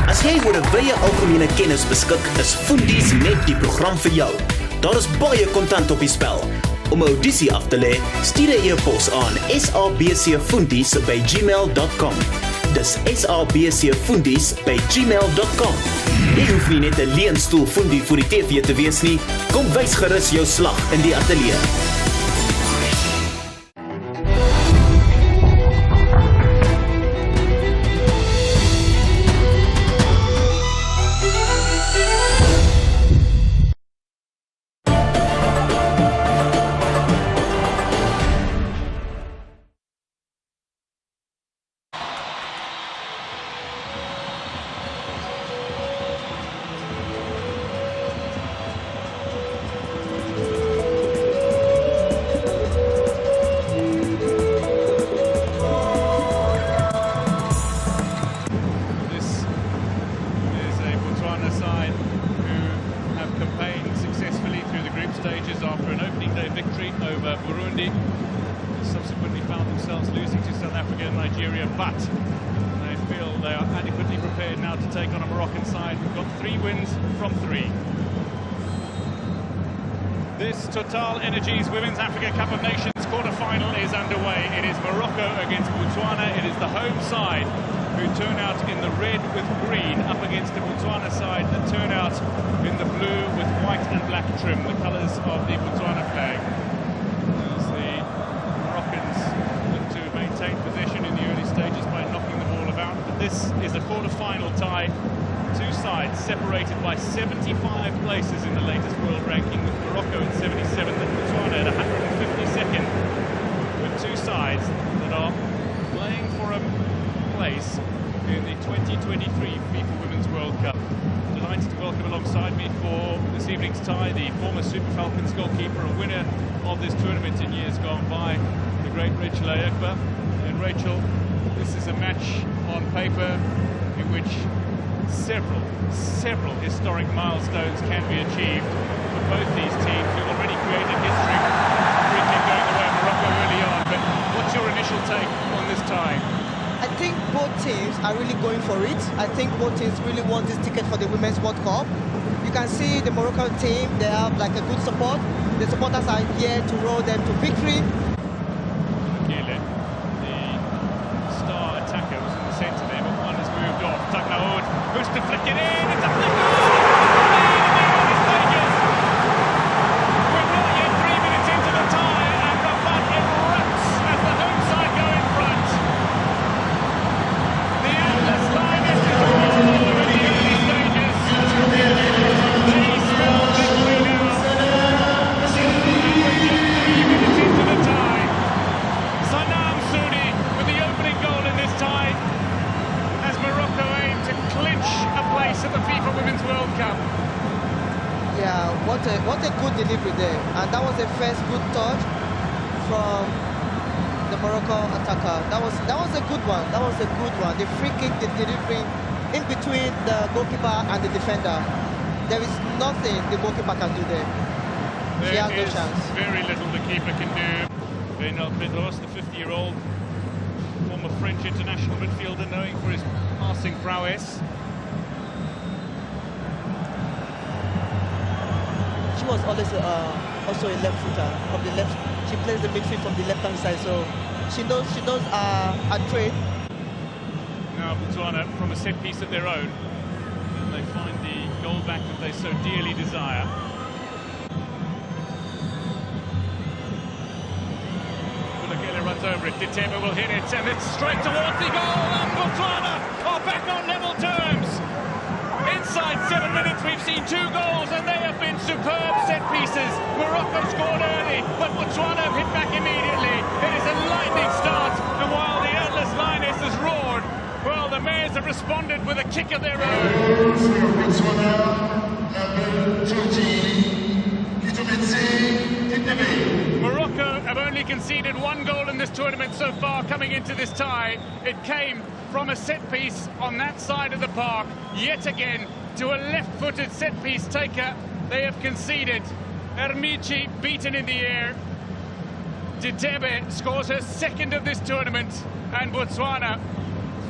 As jy oor 'n wye algemene kennis beskik, is Fundies net die program vir jou. Daar is baie kontant op die spel. Om 'n audisie af te lê, stuur 'n e-pos aan sabcfundies@gmail.com. Dis sabcfundies@gmail.com. Jy hoef nie net 'n leenstoel fundie vir die TV te wees nie. Kom wys gerus jou slag in die ateljee. Subsequently found themselves losing to South Africa and Nigeria, but they feel they are adequately prepared now to take on a Moroccan side who've got 3 wins from 3. This Total Energies Women's Africa Cup of Nations quarter-final is underway. It is Morocco against Botswana. It is the home side who turn out in the red with green up against the Botswana side that turn out in the blue with white and black trim, the colours of the Botswana flag. As the Moroccans look to maintain possession in the early stages by knocking the ball about. But this is a quarter-final tie. 2 sides separated by 75 places in the latest world ranking, with Morocco at 77th and Botswana at 152nd, with 2 sides that are playing for a place in the 2023 FIFA Women's World Cup. Delighted to welcome alongside me for this evening's tie the former Super Falcons goalkeeper, a winner of this tournament in years gone by, the great Rachel Ayekba. And Rachel, this is a match on paper in which several historic milestones can be achieved for both these teams who've already created history. Free kick going the way of Morocco early on, but what's your initial take on this tie? I think both teams are really going for it. I think both teams really want this ticket for the Women's World Cup. You can see the Moroccan team, they have like a good support. The supporters are here to roll them to victory. Gile, the star attacker, was in the centre there, but one has moved off. Tagnaoud, who's to flick it in, it's up the goal! We're not yet 3 minutes into the tie, and Rabat erupts as the home side go in front. The Atlas line is in the early stages. Chase for victory now. And we're just 3 minutes into the tie. Sanam Soudi with the opening goal in this tie as Morocco aim to clinch a place at the FIFA Women's World Cup. Yeah, what a good delivery there. And that was the first good touch from the Morocco attacker. That was a good one. That was a good one. The free kick, the delivery in between the goalkeeper and the defender. There is nothing the goalkeeper can do there. She has no chance. Very little the keeper can do. Benal Pedros, the 50-year-old former French international midfielder, knowing for his passing prowess. She was always also a left footer from the left. She plays the midfield from the left-hand side, so she knows her trade. Now Botswana from a set piece of their own, and they find the goal back that they so dearly desire. Runs over it, Ditema will hit it, and it's straight towards the goal, and Botswana are back on level terms. Inside 7 minutes we've seen 2 goals, and they have been superb set pieces. Morocco scored early, but Botswana have hit back immediately. It is a lightning start, and while the Atlas Lioness has roared, well, the Mares have responded with a kick of their own. Morocco have only conceded 1 goal in this tournament so far coming into this tie. It came from a set piece on that side of the park. Yet again, to a left-footed set piece taker, they have conceded. Ermici beaten in the air. Ditebe scores her 2nd of this tournament, and Botswana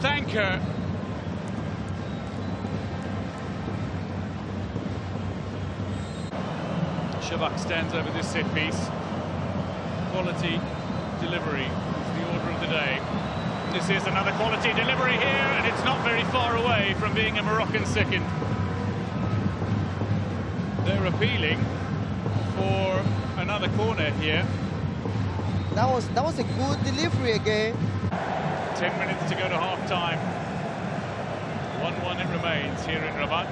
thank her. Shabak stands over this set piece. Quality delivery is the order of the day. This is another quality delivery here, and it's not very far away from being a Moroccan second. They're appealing for another corner here. That was a good delivery again. 10 minutes to go to half-time. 1-1 it remains here in Rabat.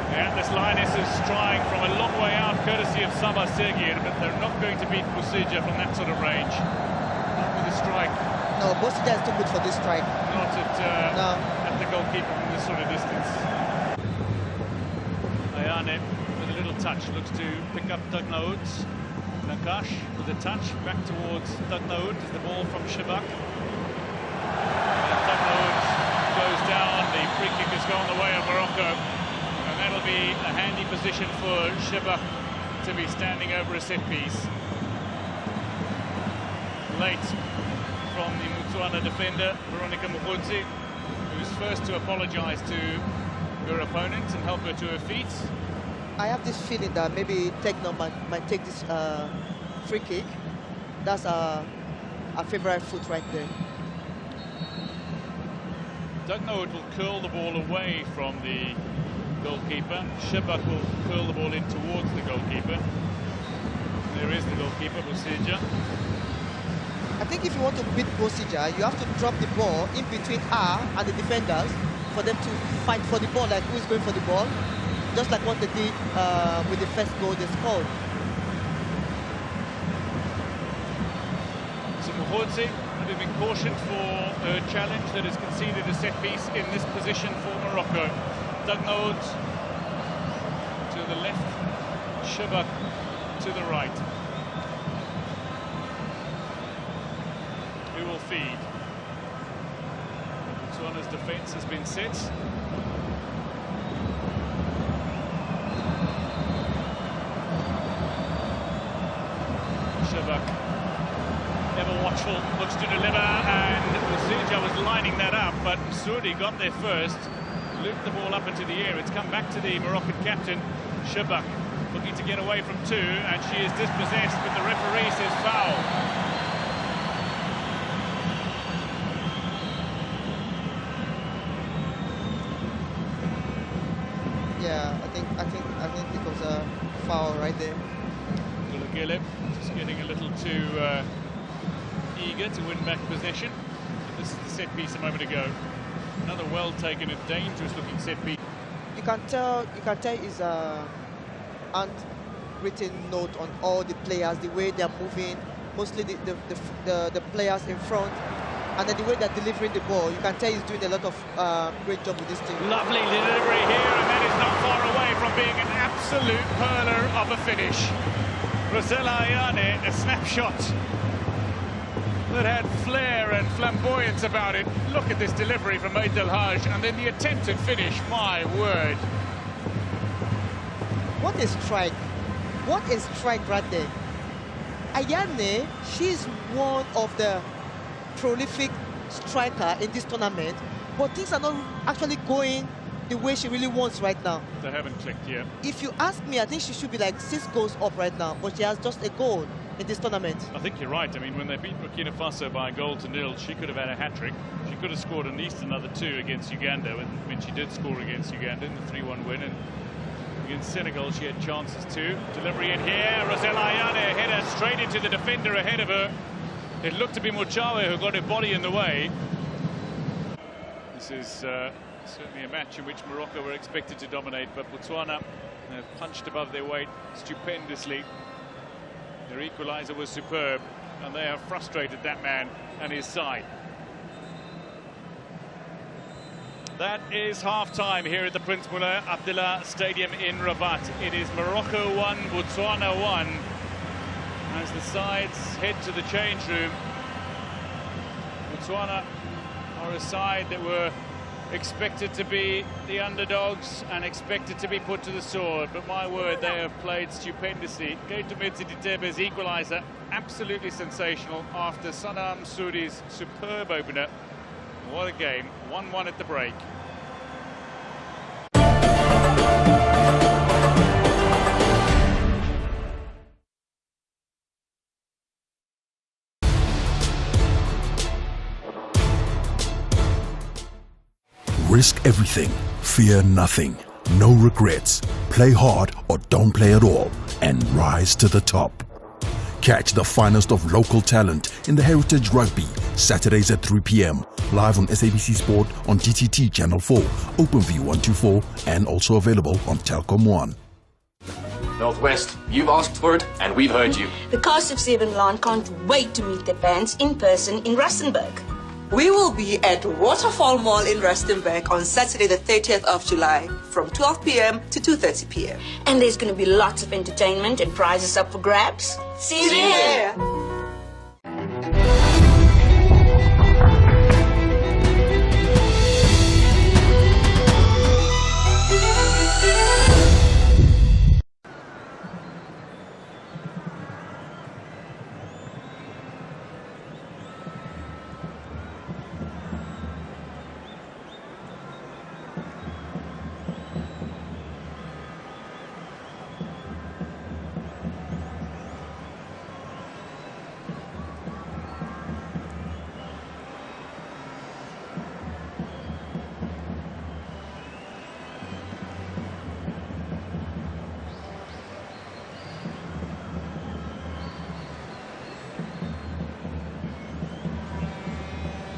The Atlas Lionesses trying from a long way out, courtesy of Sabah Sergir, but they're not going to beat Busija from that sort of range. Not with a strike. No, Busija is too good for this strike. Not at the goalkeeper from this sort of distance. Ayane with a little touch looks to pick up Tagnaoud. Nakash with a touch back towards Tagnaoud as the ball from Shabak. Tagnaoud goes down. The free kick has gone the way of Morocco. And that'll be a handy position for Shabak to be standing over a set piece. late from the Botswana defender, Veronica Mokgotsi, who's first to apologise to her opponent and help her to her feet. I have this feeling that maybe Tegno might take this free kick. That's a favourite foot right there. Tegno will curl the ball away from the goalkeeper. Shebak will curl the ball in towards the goalkeeper. There is the goalkeeper, Bosija. I think if you want to beat Bosija, you have to drop the ball in between her and the defenders for them to fight for the ball, like who is going for the ball, just like what they did with the first goal they scored. So Mokgotsi would have been cautioned for a challenge that has conceded a set piece in this position for Morocco. Tegno to the left, Shebak to the right. Who will feed? Botswana's defence has been set. Shebak, ever watchful, looks to deliver, and Bosija was lining that up, but Msoudi got there first, looped the ball up into the air. It's come back to the Moroccan captain, Shebak, looking to get away from two, and she is dispossessed, but the referee says foul. Yeah, I think it was a foul right there. Gulagilip just getting a little too eager to win back possession. But this is the set piece a moment ago. Another well taken and dangerous looking set piece. You can tell it's a handwritten note on all the players, the way they're moving, mostly the players in front, and then the way they're delivering the ball. You can tell he's doing a lot of great job with this team. Lovely delivery here, and that is not far away from being an absolute hurler of a finish. Rosella Ayane, a snapshot that had flair and flamboyance about it. Look at this delivery from Maid El Haj, and then the attempted finish, my word. What a strike. What a strike right there. Ayane, she's one of the prolific striker in this tournament, but things are not actually going the way she really wants right now. They haven't clicked yet. If you ask me, I think she should be like 6 goals up right now, but she has just a goal in this tournament. I think you're right. I mean, when they beat Burkina Faso by 1-0, she could have had a hat-trick. She could have scored at least another 2 against Uganda, when she did score against Uganda in the 3-1 win. And against Senegal, she had chances too. Delivery in here, Rosella Ayane, header straight into the defender ahead of her. It looked to be Muchawe who got her body in the way. This is certainly a match in which Morocco were expected to dominate, but Botswana have punched above their weight stupendously. Their equaliser was superb, and they have frustrated that man and his side. That is half-time here at the Prince Moulay Abdullah Stadium in Rabat. It is Morocco 1, Botswana 1. As the sides head to the change room, Botswana are a side that were expected to be the underdogs and expected to be put to the sword, but my word, they have played stupendously. Keitumetsi Ditebe's equaliser, absolutely sensational after Sanam Msoudi's superb opener. What a game, 1-1 at the break. Risk everything, fear nothing, no regrets, play hard or don't play at all, and rise to the top. Catch the finest of local talent in the Heritage Rugby, Saturdays at 3 p.m, live on SABC Sport on DTT Channel 4, OpenView 124, and also available on Telkom 1. Northwest, you've asked for it, and we've heard you. The cast of Seven Land can't wait to meet their fans in person in Rustenburg. We will be at Waterfall Mall in Rustenburg on Saturday the 30th of July from 12 p.m. to 2:30 p.m. And there's going to be lots of entertainment and prizes up for grabs. See you there!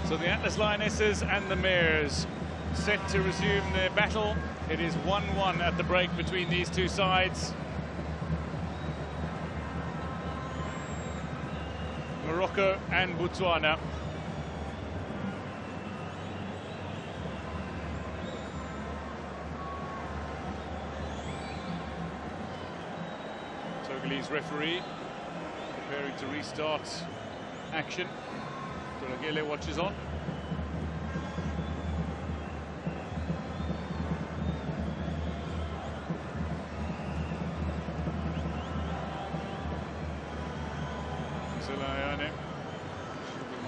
So the Atlas Lionesses and the Mares set to resume their battle. It is 1-1 at the break between these two sides. Morocco and Botswana. Togolese referee preparing to restart action. Doragele watches on.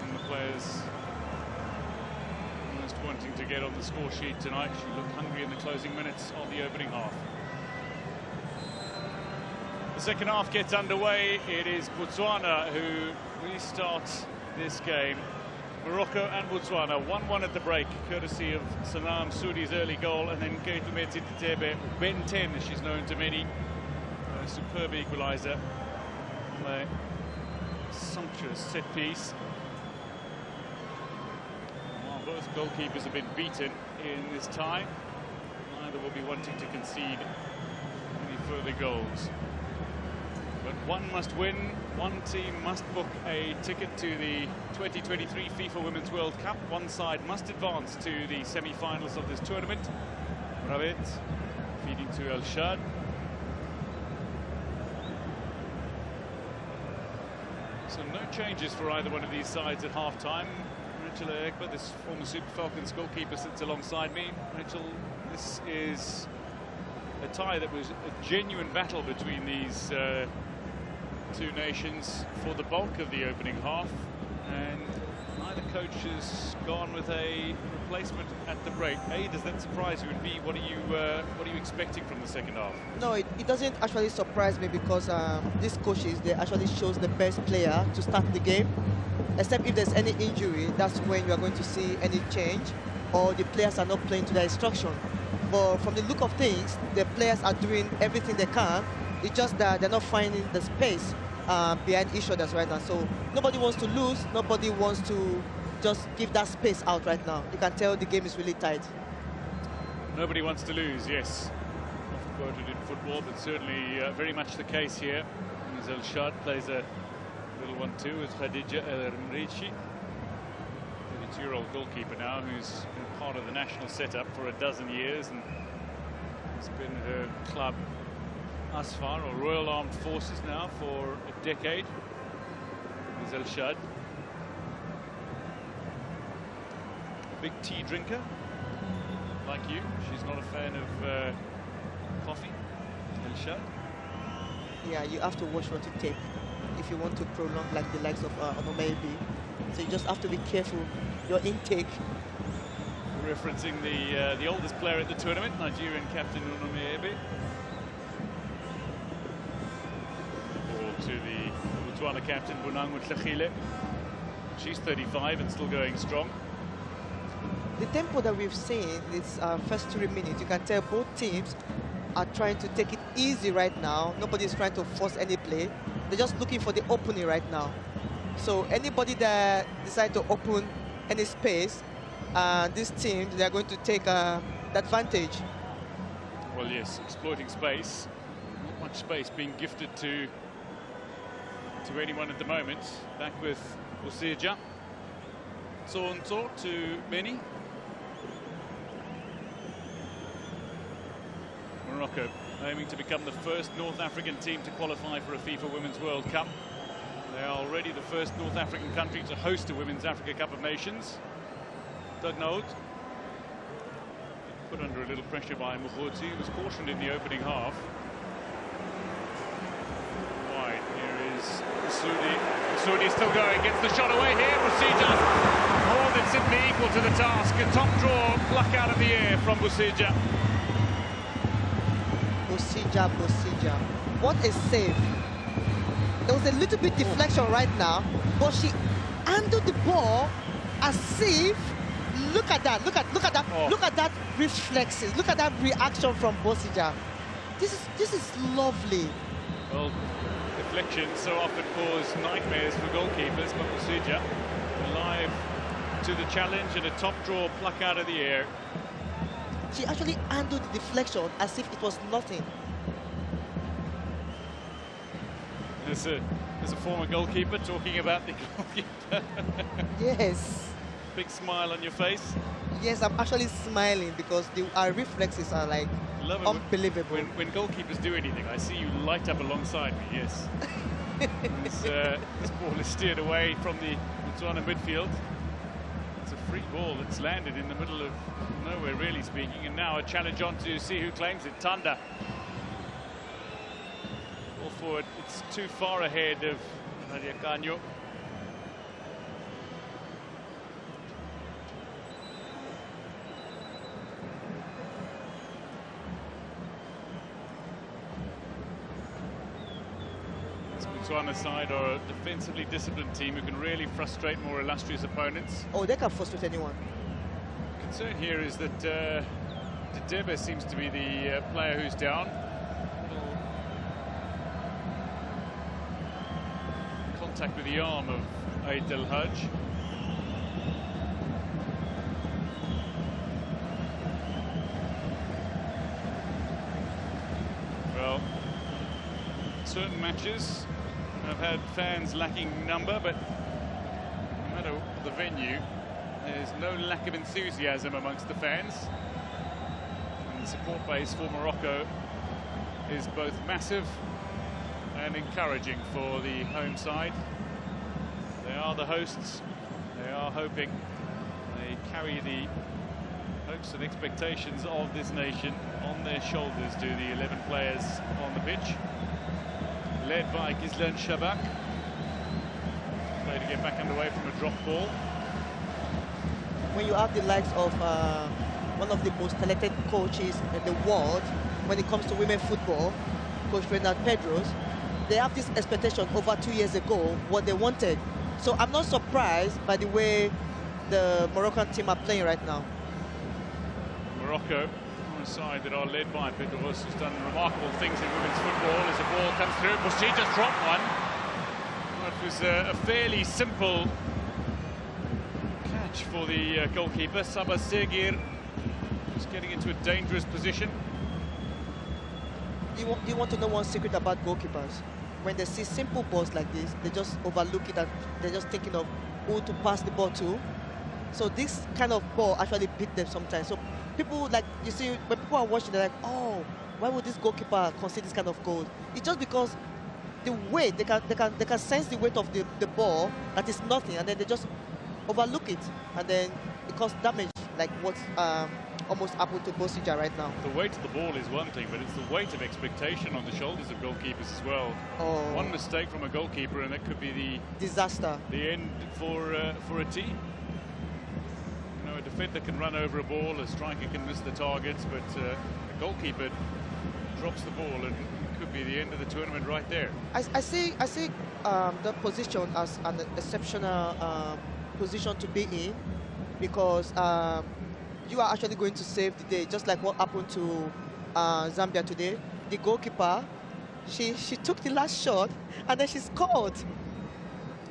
One of the players almost wanting to get on the score sheet tonight. She looked hungry in the closing minutes of the opening half. The second half gets underway. It is Botswana who restarts this game. Morocco and Botswana 1-1 at the break, courtesy of Sanam Soudi's early goal, and then Ketumeti Tebe, Ben 10 as she's known to many. A superb equaliser. A sumptuous set piece. While both goalkeepers have been beaten in this tie, neither will be wanting to concede any further goals. But one must win, one team must book a ticket to the 2023 FIFA Women's World Cup. One side must advance to the semi-finals of this tournament. Ravet feeding to El Shad. So no changes for either one of these sides at half-time. Rachel Ekba, this former Super Falcons goalkeeper, sits alongside me. Rachel, this is a tie that was a genuine battle between these two nations for the bulk of the opening half, and neither coach has gone with a replacement at the break. A, does that surprise you? And B, what are you expecting from the second half? No, it doesn't actually surprise me, because these coaches, they actually chose the best player to start the game, except if there's any injury. That's when you are going to see any change, or the players are not playing to their instruction. But from the look of things, the players are doing everything they can. It's just that they're not finding the space behind each other right now. So nobody wants to lose. Nobody wants to just give that space out right now. You can tell the game is really tight. Nobody wants to lose, yes. Often quoted in football, but certainly very much the case here. El Shad plays a little 1-2 with Khadija El Mrichi, 32-year-old goalkeeper now, who's been part of the national setup for a dozen years, and it's been her club Asfar, or Royal Armed Forces, now for a decade. Is El Shad. A big tea drinker, like you. She's not a fan of coffee. El Shad. Yeah, you have to watch what you take if you want to prolong like the likes of Onomebe. So you just have to be careful your intake. Referencing the oldest player at the tournament, Nigerian captain Onomebe. To the Botswana captain Bonangwe Tlhagile. She's 35 and still going strong. The tempo that we've seen is first 3 minutes. You can tell both teams are trying to take it easy right now. Nobody's trying to force any play. They're just looking for the opening right now. So anybody that decides to open any space, this team, they're going to take the advantage. Well, yes, exploiting space. Not much space being gifted to anyone at the moment. Back with Osija. Sonto to Benny. Morocco aiming to become the first North African team to qualify for a FIFA Women's World Cup. They are already the first North African country to host a Women's Africa Cup of Nations. Doug Naud put under a little pressure by Mughodzi, who was cautioned in the opening half. Wide, here is Sudi. Sudi still going, gets the shot away here. Busija, more than simply equal to the task. A top draw, pluck out of the air from Busija. Busija. What a save. There was a little bit deflection right now, but she handled the ball as if, look at that, look at that reflexes, look at that reaction from Busija. This is lovely. Well, deflections so often cause nightmares for goalkeepers, but Busija, alive to the challenge and a top draw pluck out of the air. She actually handled the deflection as if it was nothing. There's a former goalkeeper talking about the goalkeeper. Yes. Big smile on your face. Yes, I'm actually smiling because our reflexes are like unbelievable. When goalkeepers do anything, I see you light up alongside me, yes. This ball is steered away from the Botswana midfield. It's a free ball that's landed in the middle of nowhere, really speaking. And now a challenge on to see who claims it. Tanda. Ball forward. It's too far ahead of Nadia Kanyo. Botswana side are a defensively disciplined team who can really frustrate more illustrious opponents. Oh, they can frustrate anyone. Concern here is that Debe seems to be the player who's down. Contact with the arm of Aid El Hajj. Well, certain matches have had fans lacking number, but no matter the venue, there's no lack of enthusiasm amongst the fans. And the support base for Morocco is both massive and encouraging for the home side. They are the hosts. They are hoping. They carry the hopes and expectations of this nation on their shoulders, do the 11 players on the pitch. Led by Gizlan Shabak. Play to get back underway from a drop ball. When you have the likes of one of the most talented coaches in the world when it comes to women football, Coach Renat Pedros, they have this expectation over 2 years ago what they wanted. So I'm not surprised by the way the Moroccan team are playing right now. Morocco, on a side that are led by Pedros, who's done remarkable things in women's football. As the ball comes through, Bushi just dropped one. Well, it was a fairly simple catch for the goalkeeper. Saba Segir just getting into a dangerous position. You want to know one secret about goalkeepers? When they see simple balls like this, they just overlook it and they're just thinking of who to pass the ball to. So this kind of ball actually beat them sometimes. So people, like, you see, when people are watching, they're like, oh, why would this goalkeeper concede this kind of goal? It's just because the weight, they can sense the weight of the ball that is nothing, and then they just overlook it, and then it causes damage, like what's almost happened to Bosija right now. The weight of the ball is one thing, but it's the weight of expectation on the shoulders of goalkeepers as well. Oh. One mistake from a goalkeeper and that could be the disaster, the end for a team. You know, a defender can run over a ball, a striker can miss the targets, but a goalkeeper drops the ball and it could be the end of the tournament right there. I see the position as an exceptional position to be in, because you are actually going to save the day, just like what happened to Zambia today. The goalkeeper, she took the last shot and then she scored.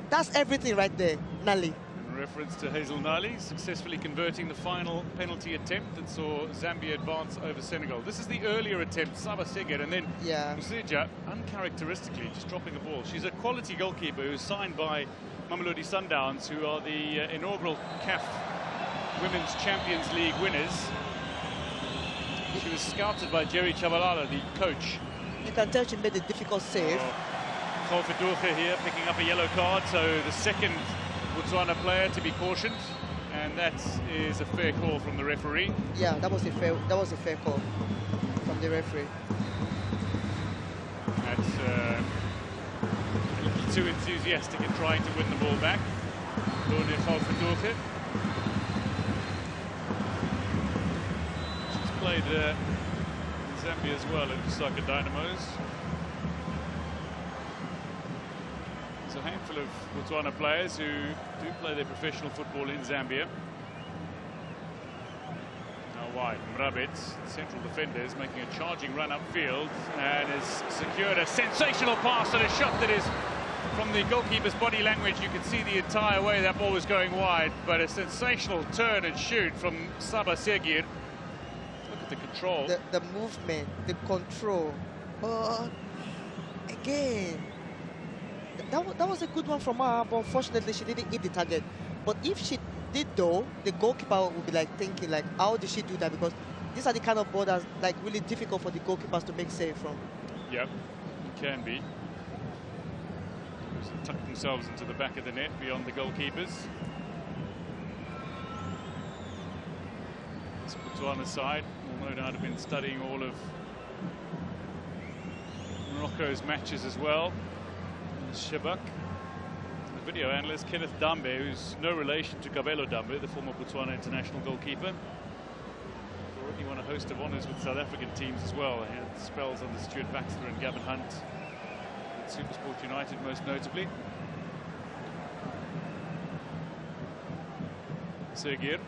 That's everything right there, Nali. In reference to Hazel Nali, successfully converting the final penalty attempt that saw Zambia advance over Senegal. This is the earlier attempt, Saba Segir, and then Musija, uncharacteristically, just dropping the ball. She's a quality goalkeeper who's signed by Mamelodi Sundowns, who are the inaugural CAF Women's Champions League winners. She was scouted by Jerry Chabalala, the coach. You can tell she made a difficult save. Kofedurke here picking up a yellow card, so the second Botswana player to be cautioned, and that is a fair call from the referee. Yeah, that was a fair call from the referee. That's a little too enthusiastic in trying to win the ball back. Kofedurke. Played in Zambia as well at Lusaka Dynamos. There's a handful of Botswana players who do play their professional football in Zambia. Now wide, Mrabit, central defender, is making a charging run upfield and has secured a sensational pass and a shot that is From the goalkeeper's body language, you could see the entire way that ball was going wide, but a sensational turn and shoot from Saba Segir. Look at the control. The movement, the control. Again. That was a good one from her, but unfortunately she didn't hit the target. But if she did though, the goalkeeper would be like thinking like, how did she do that? Because these are the kind of balls that's like really difficult for the goalkeepers to make save from. Yep, it can be. Tuck themselves into the back of the net beyond the goalkeepers. This Botswana side will no doubt have been studying all of Morocco's matches as well. Shabak, the video analyst Kenneth Dambe, who's no relation to Kabelo Dambe, the former Botswana international goalkeeper. Already won a host of honours with South African teams as well. He had spells under Stuart Baxter and Gavin Hunt at Supersport United most notably. Segir.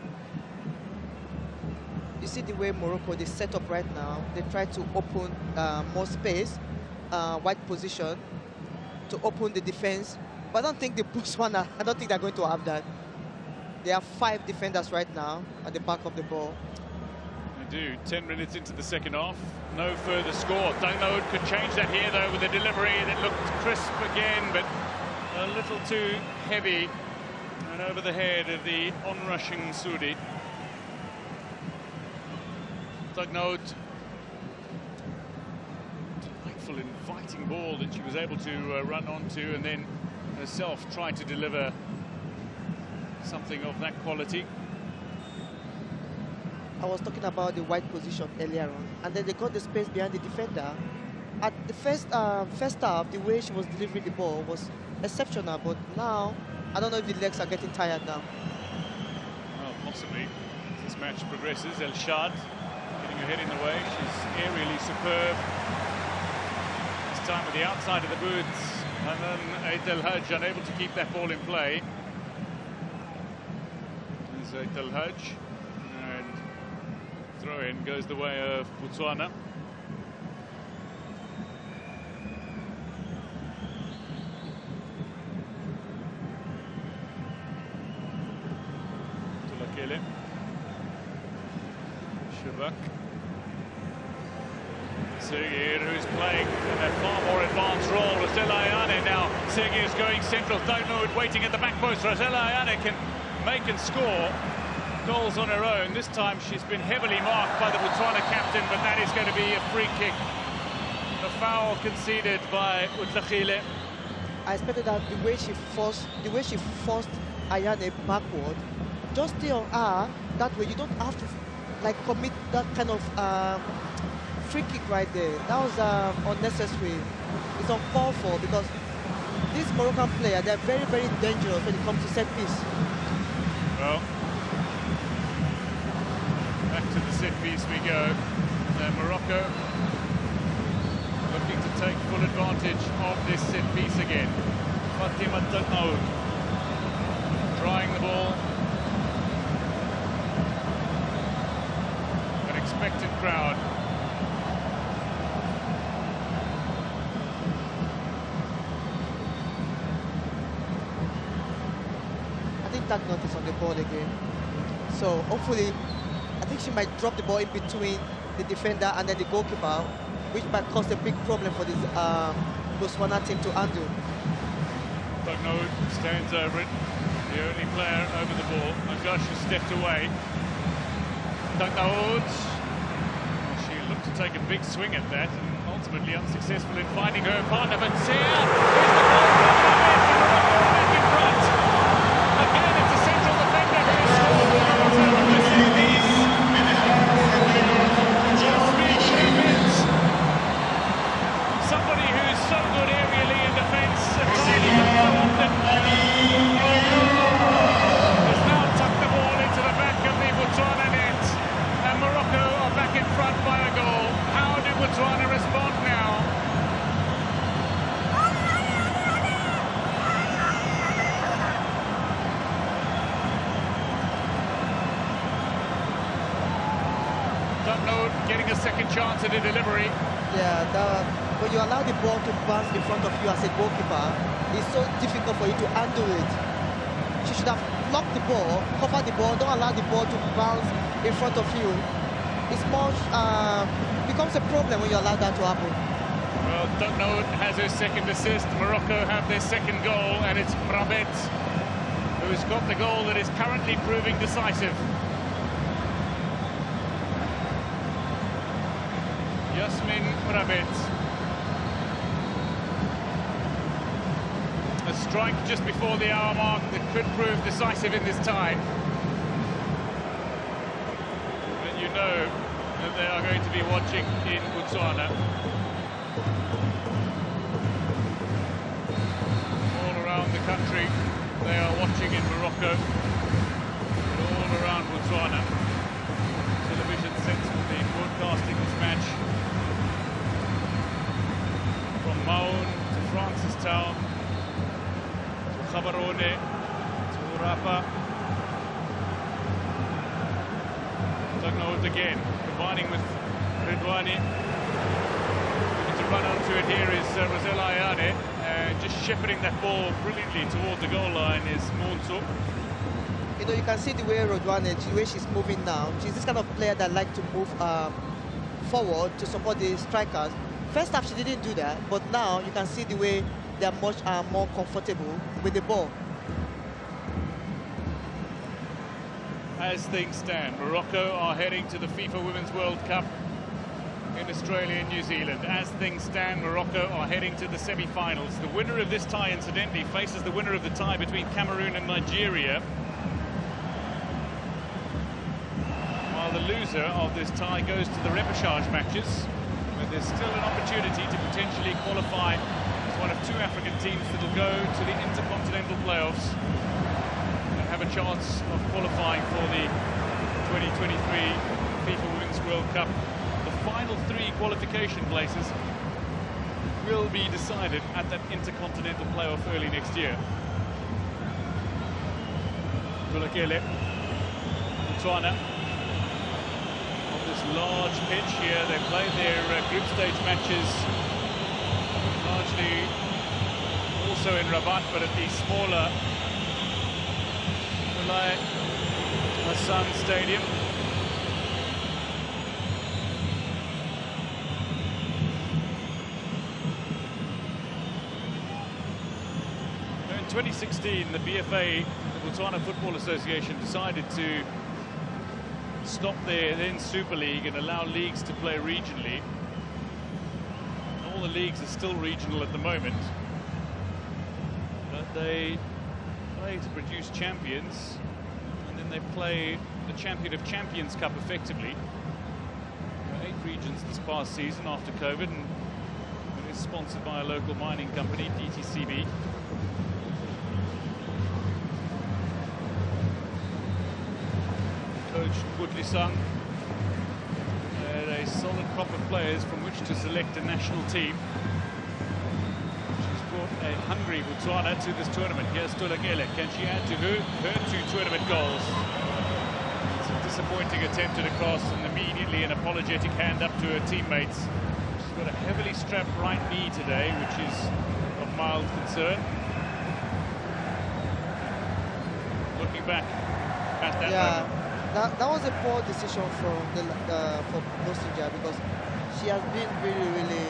You see the way Morocco, they set up right now. They try to open more space, wide position, to open the defense. But I don't think the Botswana, I don't think they're going to have that. They have 5 defenders right now at the back of the ball. They do. 10 minutes into the second half. No further score. Don't know who could change that here though with a delivery that looked crisp again, but a little too heavy and over the head of the onrushing Sudi. Dugnaud. Delightful, inviting ball that she was able to run onto and then herself try to deliver something of that quality. I was talking about the wide position earlier on, and then they got the space behind the defender. At the first half, the way she was delivering the ball was exceptional, but now I don't know if the legs are getting tired now. Well, possibly. As this match progresses, El Shad getting her head in the way. She's aerially superb. This time with the outside of the boots, and then Ait El Hajj unable to keep that ball in play. There's Ait El Hajj, and throw-in goes the way of Botswana. Tulakele. Shabak. Segir, who's playing in a far more advanced role. Rosella Ayane now. Segir's going central. Dugnaud waiting at the back post. Rosella Ayane can make and score goals on her own. This time she's been heavily marked by the Botswana captain, but that is going to be a free kick. The foul conceded by Utlakile. I expected that the way she forced Ayane backward, just stay on her. That way you don't have to like commit that kind of free kick right there. That was unnecessary. It's uncalled for because these Moroccan players, they're very, very dangerous when it comes to set piece. Well, back to the set piece we go. Morocco looking to take full advantage of this set piece again. Fatima Dugnaud trying the ball. An expectant crowd. Dugnaud is on the ball again, so hopefully I think she might drop the ball in between the defender and then the goalkeeper, which might cause a big problem for this Botswana team to handle. Dugnaud stands over it, the only player over the ball. Angash has stepped away. Dugnaud, she looked to take a big swing at that and ultimately unsuccessful in finding her partner, but Sia is the goal back in front. Again, it's a central defender who scores. Somebody who's so good aerially in defence, a tiny bit so often, has now tucked the ball into the back of the Botswana net, and Morocco are back in front by a goal. How do Botswana respond now? Getting a second chance at a delivery. Yeah, when you allow the ball to bounce in front of you as a goalkeeper, it's so difficult for you to handle it. She should have blocked the ball, covered the ball, don't allow the ball to bounce in front of you. It's much, becomes a problem when you allow that to happen. Well, Dugnoud has her second assist. Morocco have their second goal, and it's Mrabet who's got the goal that is currently proving decisive. Yasmin Mrabet. A strike just before the hour mark that could prove decisive in this tie. But you know that they are going to be watching in Botswana. All around the country, they are watching in Morocco. And all around Botswana. Television sets will be broadcasting this match. From Maun to Francistown, to Gaborone, to Rapa. Dugnoud again, combining with Redouane. Looking to run onto it here is Rosella Ayane. Just shepherding that ball brilliantly toward the goal line is Monso. You know, you can see the way Redouane, the way she's moving now. She's this kind of player that likes to move forward to support the strikers. First half she didn't do that, but now you can see the way they're much more comfortable with the ball. As things stand, Morocco are heading to the FIFA Women's World Cup in Australia and New Zealand. As things stand, Morocco are heading to the semi-finals. The winner of this tie, incidentally, faces the winner of the tie between Cameroon and Nigeria, while the loser of this tie goes to the repechage matches, where there's still an opportunity to potentially qualify as one of two African teams that will go to the intercontinental playoffs and have a chance of qualifying for the 2023 FIFA Women's World Cup. The final three qualification places will be decided at that intercontinental playoff early next year. Tulakele, Botswana. Large pitch here. They played their group stage matches largely also in Rabat, but at the smaller Mulai Hassan Stadium. In 2016, the BFA, the Botswana Football Association, decided to stop their then Super League and allow leagues to play regionally. All the leagues are still regional at the moment, but they play to produce champions, and then they play the Champion of Champions Cup effectively. There were 8 regions this past season after COVID, and it is sponsored by a local mining company, DTCB. Coach Butlisang had a solid crop of players from which to select a national team. She's brought a hungry Botswana to this tournament. Here's Tulakele. Can she add to her 2 tournament goals? It's a disappointing attempt at a cross, and immediately an apologetic hand up to her teammates. She's got a heavily strapped right knee today, which is of mild concern. Looking back at that moment. That was a poor decision for Nosinja, because she has been really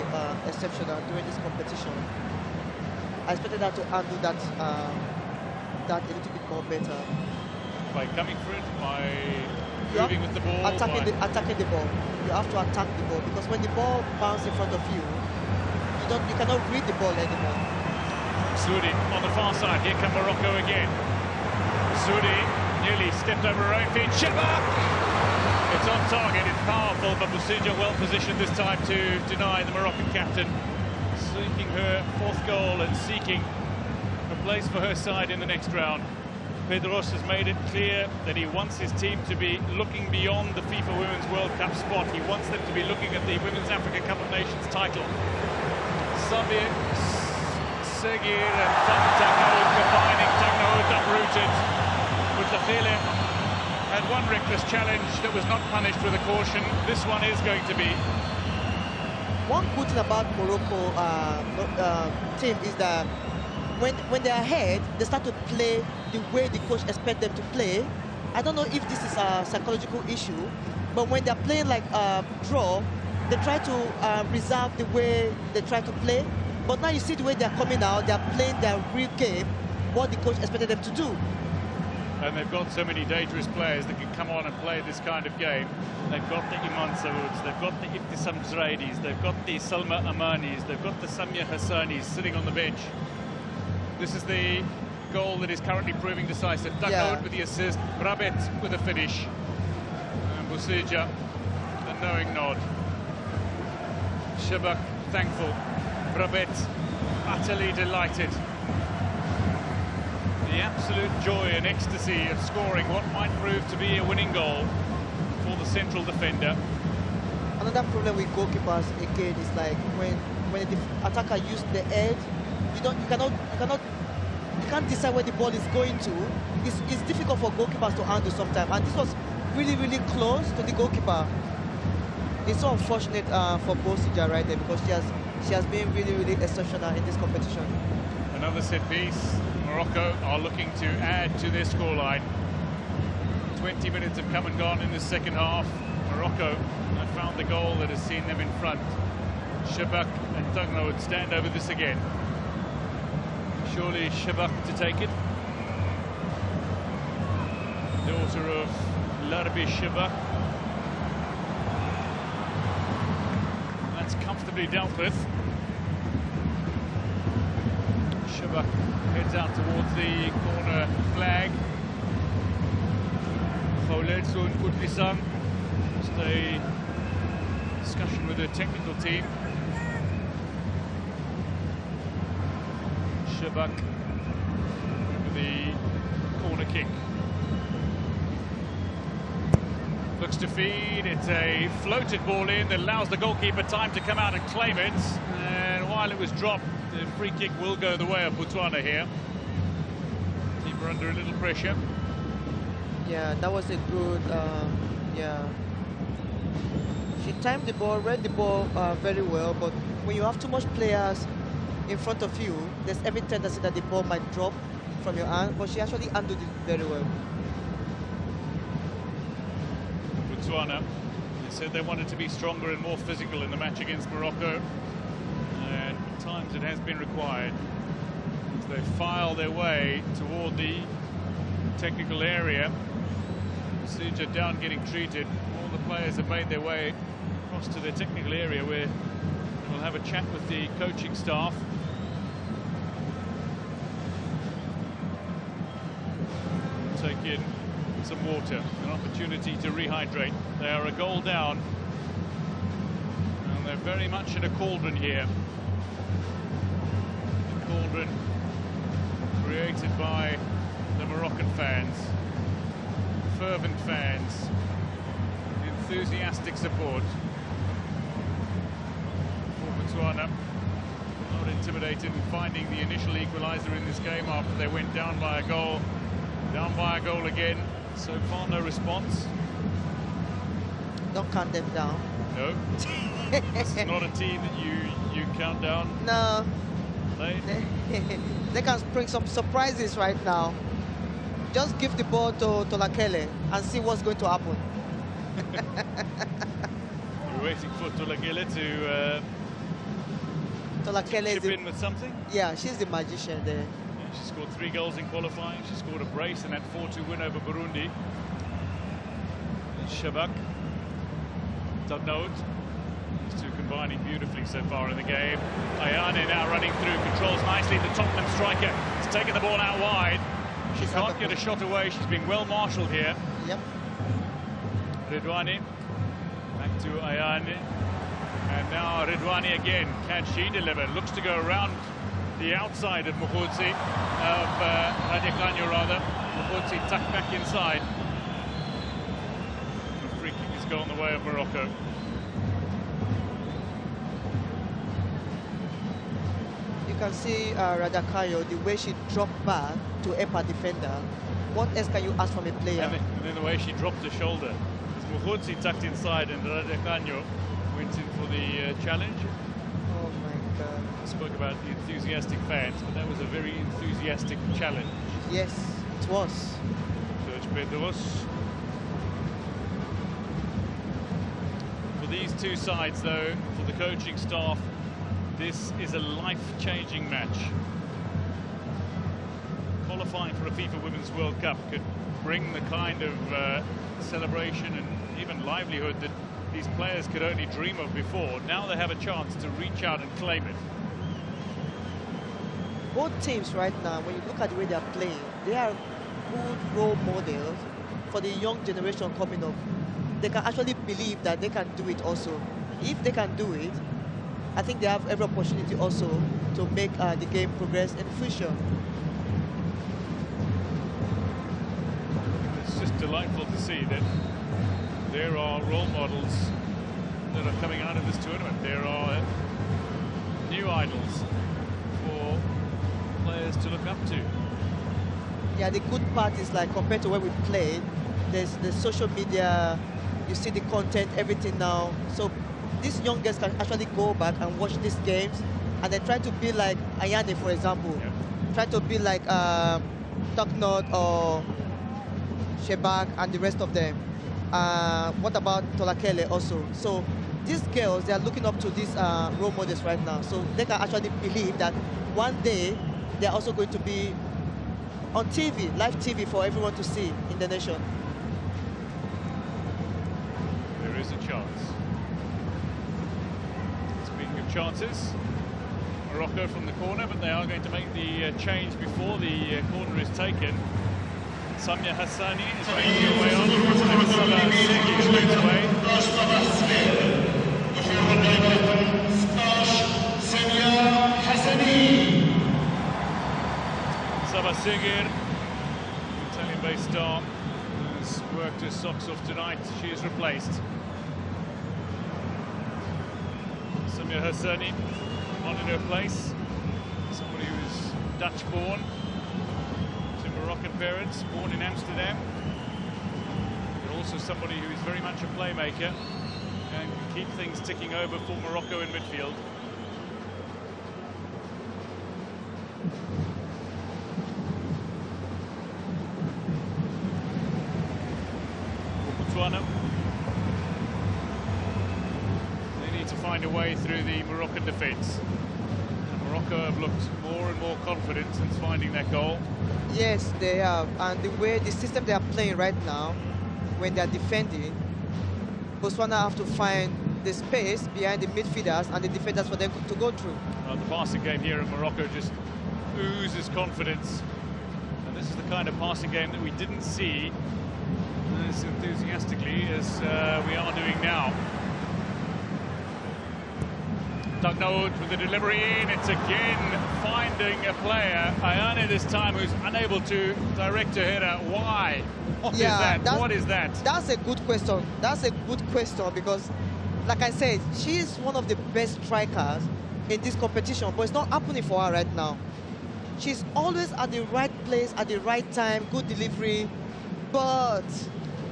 exceptional during this competition. I expected her to handle that a little bit more better. By coming for it, by moving with the ball, attacking the ball. You have to attack the ball, because when the ball bounces in front of you, you cannot read the ball anymore. Sudi on the far side. Here come Morocco again. Sudi nearly stepped over her own feet. Sheba! It's on target, it's powerful, but Busija well positioned this time to deny the Moroccan captain. Seeking her 4th goal and seeking a place for her side in the next round. Pedros has made it clear that he wants his team to be looking beyond the FIFA Women's World Cup spot. He wants them to be looking at the Women's Africa Cup of Nations title. Sabir, Segir and Dugnoud combining. Dugnoud uprooted. Mutlaqile had one reckless challenge that was not punished with a caution. This one is going to be. One good thing about Morocco team is that when they're ahead, they start to play the way the coach expects them to play. I don't know if this is a psychological issue, but when they're playing like draw, they try to reserve the way they try to play. But now you see the way they're coming out, they're playing their real game, what the coach expected them to do. And they've got so many dangerous players that can come on and play this kind of game. They've got the Iman Saouds, they've got the Ibtisam Zraidis, they've got the Salma Amanis, they've got the Samia Hassanis sitting on the bench. This is the goal that is currently proving decisive. Dagnoud with the assist, Brabet with a finish. And Busija, a knowing nod. Shabak thankful. Brabet utterly delighted. The absolute joy and ecstasy of scoring what might prove to be a winning goal for the central defender. Another problem with goalkeepers again is like when the attacker uses the edge, you can't decide where the ball is going to. It's difficult for goalkeepers to handle sometimes, and this was really close to the goalkeeper. It's so unfortunate for Busija right there, because she has been really exceptional in this competition. Another set piece. Morocco are looking to add to their scoreline. 20 minutes have come and gone in the second half. Morocco have found the goal that has seen them in front. Shabak and Dagnoud stand over this again. Surely Shabak to take it. Daughter of Larbi Shabak. That's comfortably dealt with. Shabak heads out towards the corner flag. Khaled Sun Kutlisam. Just a discussion with the technical team. Shabak with the corner kick. Looks to feed. It's a floated ball in that allows the goalkeeper time to come out and claim it. And while it was dropped, the free kick will go the way of Botswana here. Keeper under a little pressure. Yeah, that was a good, she timed the ball, read the ball very well, but when you have too much players in front of you, there's every tendency that the ball might drop from your hand, but she actually handled it very well. Botswana, they said they wanted to be stronger and more physical in the match against Morocco. And at times it has been required as they file their way toward the technical area. Busija down getting treated. All the players have made their way across to the technical area where we'll have a chat with the coaching staff. Take in some water, an opportunity to rehydrate. They are a goal down. And they're very much in a cauldron here. Cauldron created by the Moroccan fans, fervent fans, enthusiastic support for Botswana. Not intimidated in finding the initial equaliser in this game after they went down by a goal again. So far no response. Don't count them down. No. This is not a team that you count down. No. They can bring some surprises right now. Just give the ball to Tolakele and see what's going to happen. You're waiting for Tolakele to chip in with something? Yeah, she's the magician there. Yeah, she scored 3 goals in qualifying. She scored a brace in that 4-2 win over Burundi. And Shabak, Dagnoud. These two combining beautifully so far in the game. Ayane now running through, controls nicely. The Tottenham striker has taken the ball out wide. She can't get a shot away. She's been well marshalled here. Yep. Redwani back to Ayane. And now Redwani again. Can she deliver? Looks to go around the outside of Mukhudzi, of Radekanyo rather. Mukhudzi tucked back inside. The free kick has gone the way of Morocco. You can see Radekanyo, the way she dropped back to help her defender. What else can you ask from a player? And then the way she dropped her shoulder. Mukhudzi tucked inside and Radekanyo went in for the challenge. Oh my God. Spoke about the enthusiastic fans, but that was a very enthusiastic challenge. Yes, it was. George Pedros. For these two sides, though, for the coaching staff, this is a life-changing match. Qualifying for a FIFA Women's World Cup could bring the kind of celebration and even livelihood that these players could only dream of before. Now they have a chance to reach out and claim it. Both teams right now, when you look at the way they are playing, they are good role models for the young generation coming up. They can actually believe that they can do it also. If they can do it, I think they have every opportunity also to make the game progress in the future. It's just delightful to see that there are role models that are coming out of this tournament. There are new idols for players to look up to. Yeah, the good part is, like, compared to where we played, there's the social media, you see the content, everything now. So these young girls can actually go back and watch these games and then try to be like Ayane, for example. Yep. Try to be like Toknot or Shebak and the rest of them. What about Tolakele also? So these girls, they are looking up to these role models right now. So they can actually believe that one day they're also going to be on TV, live TV for everyone to see in the nation. There is a chance. Speaking of chances, Morocco from the corner, but they are going to make the change before the corner is taken. Samia Hassani is making her way on. Sabah Segi straight away. Sabah Segi, Italian-based star, has worked her socks off tonight. She is replaced. Samia Hassani on in her place. Somebody who is Dutch-born, to Moroccan parents, born in Amsterdam. But also somebody who is very much a playmaker and can keep things ticking over for Morocco in midfield. Botswana. They need to find a way through the Moroccan defence. And Morocco have looked more and more confident since finding their goal. Yes, they have. And the way the system they are playing right now, when they are defending, Botswana have to find the space behind the midfielders and the defenders for them to go through. Well, the passing game here in Morocco just oozes confidence. And this is the kind of passing game that we didn't see as enthusiastically as we are doing now. Tugnote with the delivery in. It's again finding a player, Ayane this time, who's unable to direct her header. Why? What is that? What is that? That's a good question. That's a good question because, like I said, she is one of the best strikers in this competition, but it's not happening for her right now. She's always at the right place at the right time, good delivery, but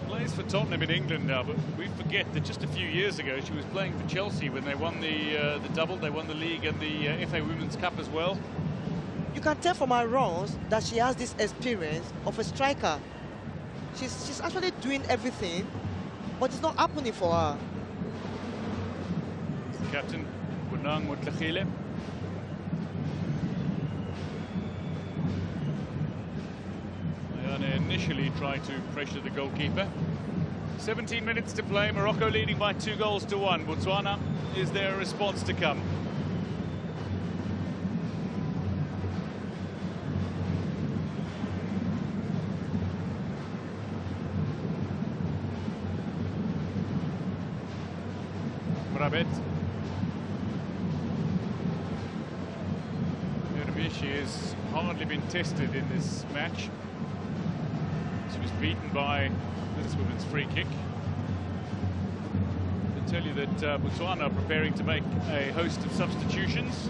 plays for Tottenham in England now, but we forget that just a few years ago she was playing for Chelsea when they won the double. They won the league and the FA Women's Cup as well. You can tell from her runs that she has this experience of a striker. She's actually doing everything, but it's not happening for her. Captain Bunang Mutlakhile. Ayane initially tried to pressure the goalkeeper. 17 minutes to play, Morocco leading by 2-1. Botswana, is there a response to come? Rabet. She has hardly been tested in this match. She was beaten by this women's free kick. I can tell you that Botswana are preparing to make a host of substitutions.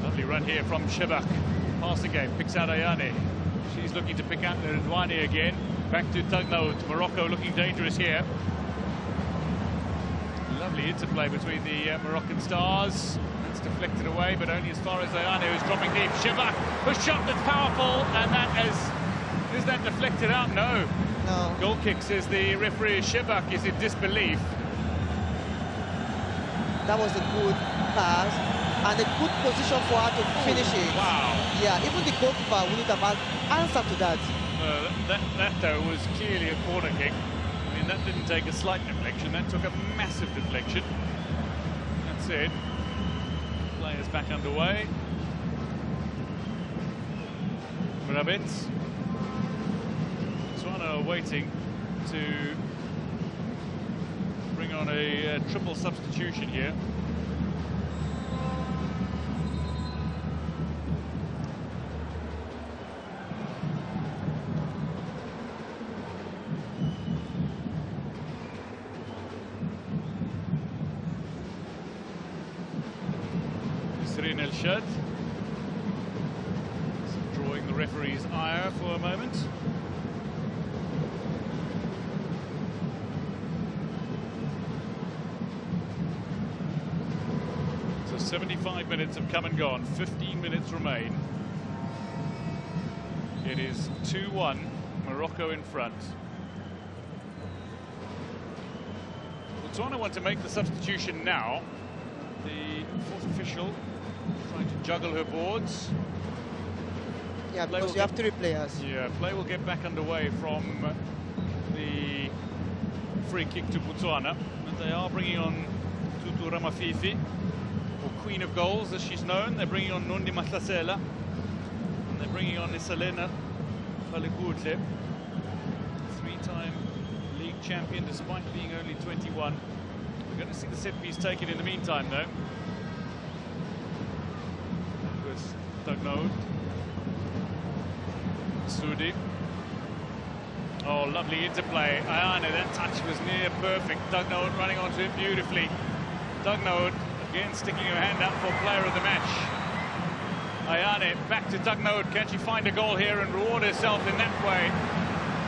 Lovely run here from Shebak. Passing game, picks out Ayane. She's looking to pick out Ndwane again. Back to Tugnout. Morocco looking dangerous here. Lovely interplay between the Moroccan stars. It's deflected away, but only as far as Ayane, who's dropping deep. Shibak, a shot that's powerful, and that is that deflected out? No. No. Goal kick, says the referee. Shibak is in disbelief. That was a good pass and a good position for her to finish it. Wow. Yeah, even the goalkeeper wouldn't have answered to that. That though was clearly a corner kick. I mean, that didn't take a slight deflection, that took a massive deflection. That's it. Players back underway. Rabitz. Botswana are waiting to bring on a triple substitution here. Elshad drawing the referee's ire for a moment. So 75 minutes have come and gone, 15 minutes remain. It is 2-1, Morocco in front. Botswana want to make the substitution now. The fourth official trying to juggle her boards. Yeah, because you have 3 players. Yeah, play will get back underway from the free kick to Botswana. And they are bringing on Tutu Ramafifi, or Queen of Goals as she's known. They're bringing on Nundi Mahlasela. And they're bringing on Isalena Khalikutle, 3-time league champion despite being only 21. We're going to see the set piece taken in the meantime, though. With Dagnode. Sudi. Oh, lovely interplay. Ayane, that touch was near perfect. Dagnode running onto it beautifully. Dagnode again sticking her hand up for player of the match. Ayane back to Dagnode. Can she find a goal here and reward herself in that way?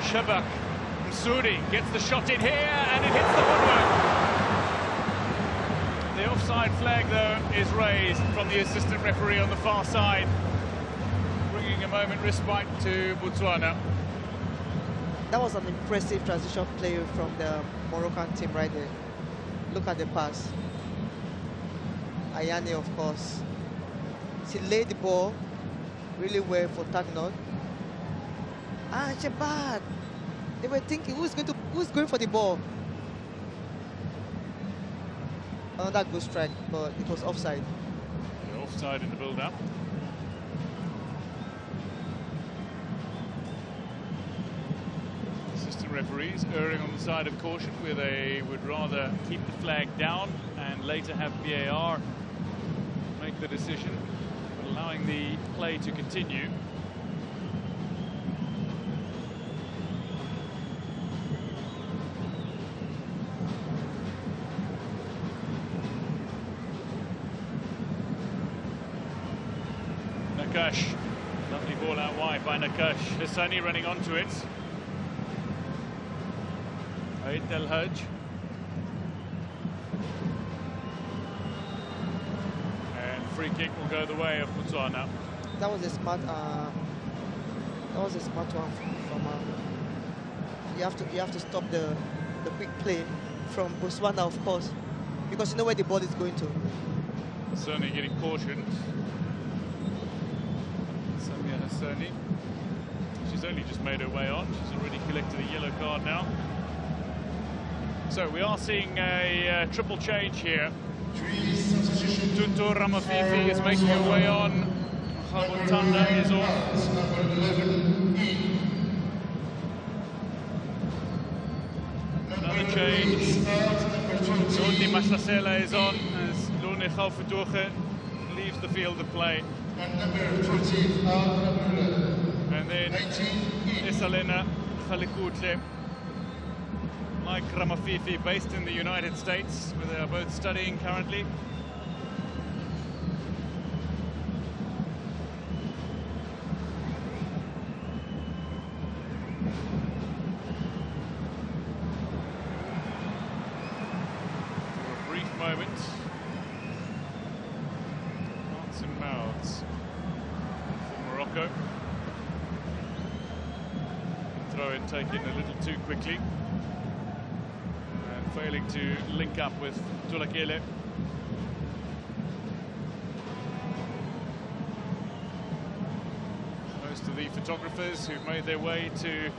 Shabak Sudi gets the shot in here and it hits the woodwork. The offside flag, though, is raised from the assistant referee on the far side, bringing a moment respite to Botswana. That was an impressive transition play from the Moroccan team right there. Look at the pass. Ayane, of course. She laid the ball really well for Dagnode. And Shebad. They were thinking, who's going for the ball? Another good strike, but it was offside. Yeah, offside in the build-up. Assistant referees erring on the side of caution, where they would rather keep the flag down and later have VAR make the decision, but allowing the play to continue. Nakash, lovely ball out wide by Nakash. Hassani running onto it. Aid El Hajj. And free kick will go the way of Botswana. That was a smart. That was a smart one from. You have to stop the quick play from Botswana, of course, because you know where the ball is going to. Certainly getting cautioned. Hassani. She's only just made her way on. She's already collected a yellow card now. So we are seeing a triple change here. Tutu Ramafifi is making her way on. Khabutanda is off. Another change. Nundi Mahlasela is on as Lune Khalfutuche leaves the field of play. And then Isalena Khalikutle, like Ramafifi, based in the United States, where they are both studying currently. throw-in taken a little too quickly. And failing to link up with Tulakele. Most of the photographers who've made their way to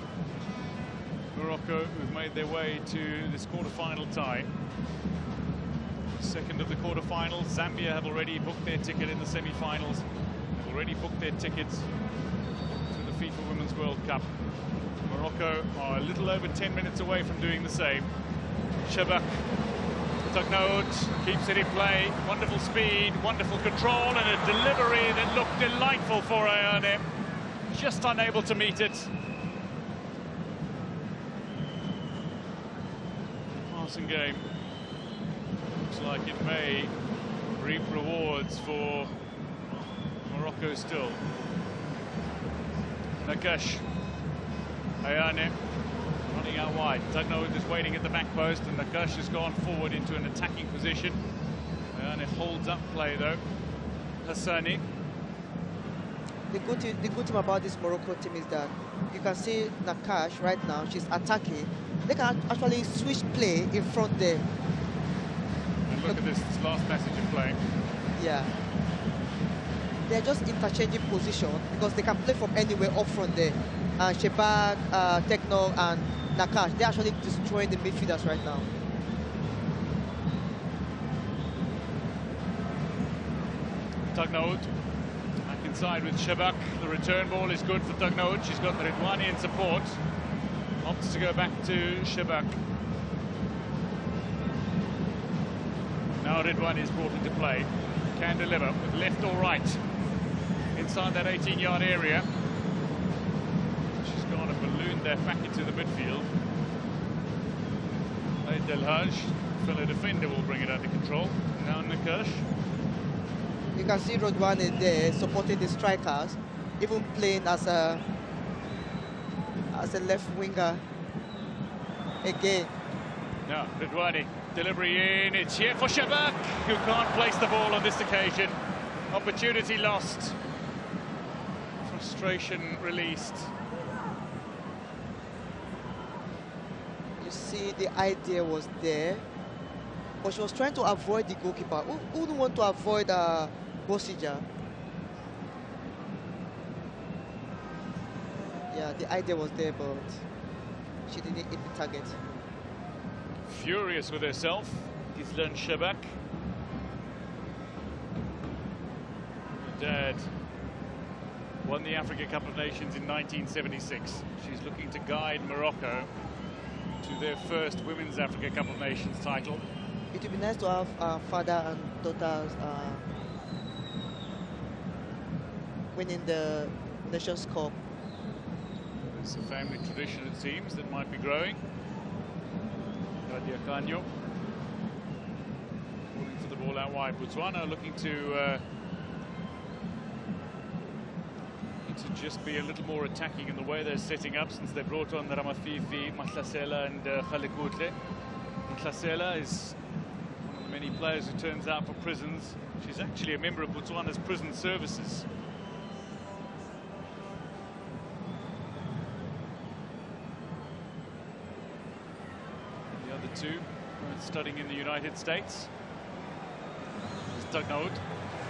Morocco, who've made their way to this quarter-final tie. Second of the quarter-finals. Zambia have already booked their ticket in the semi-finals. Have already booked their tickets to the FIFA Women's World Cup. Morocco are a little over 10 minutes away from doing the same. Shabak Tagnoud keeps it in play. Wonderful speed, wonderful control, and a delivery that looked delightful for Ayane. Just unable to meet it. Passing game. Looks like it may reap rewards for Morocco still. Nakash. Ayane running out wide. Tagnoud is waiting at the back post, and Nakash has gone forward into an attacking position. Ayane holds up play though. Hassani. The good thing about this Morocco team is that you can see Nakash right now, she's attacking. They can actually switch play in front there. And look at this last passage of play. Yeah. They're just interchanging position because they can play from anywhere up front there. Shebak, Tekno and Nakash, they're actually destroying the midfielders right now. Tagnoud back inside with Shebak. The return ball is good for Tagnoud. She's got Redouani in support. Opts to go back to Shebak. Now Redouani is brought into play. Can deliver with left or right. Inside that 18-yard area. She's gone and ballooned that back into the midfield. Del Haj, fellow defender, will bring it under control. Now Nakash. You can see Redouani there supporting the strikers, even playing as a left winger again. Now Redouani, delivery in, it's here for Shabak, who can't place the ball on this occasion. Opportunity lost. Frustration released. You see, the idea was there, but she was trying to avoid the goalkeeper. Who wouldn't want to avoid Bosija? Yeah, the idea was there, but she didn't hit the target. Furious with herself, Gislan Shabak. Her dad won the Africa Cup of Nations in 1976. She's looking to guide Morocco to their first Women's Africa Cup of Nations title. It would be nice to have father and daughters winning the Nations Cup. It's a family tradition, it seems, that might be growing. Radia Kanyo calling for the ball out wide. Botswana looking to just be a little more attacking in the way they're setting up since they brought on Ramafifi, Mahlasela and Khalekutle. Mahlasela is one of the many players who turns out for prisons. She's actually a member of Botswana's prison services. The other two are studying in the United States. Tagnoud.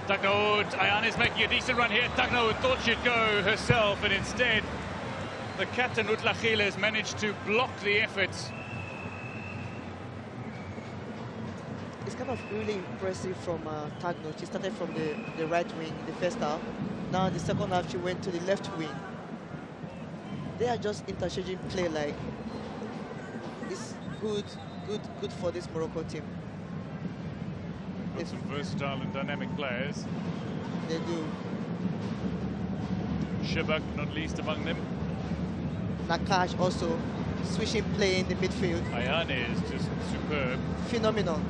Tagnoud, Ayane is making a decent run here. Tagnoud thought she'd go herself, and instead the captain Utlachile has managed to block the effort. It's kind of really impressive from Tagnoud. She started from the right wing in the first half. Now in the second half she went to the left wing. They are just interchanging play. Like, it's good for this Morocco team. Got some versatile and dynamic players. They do. Shabak not least among them. Nakash also switching play in the midfield. Ayane is just superb. Phenomenal.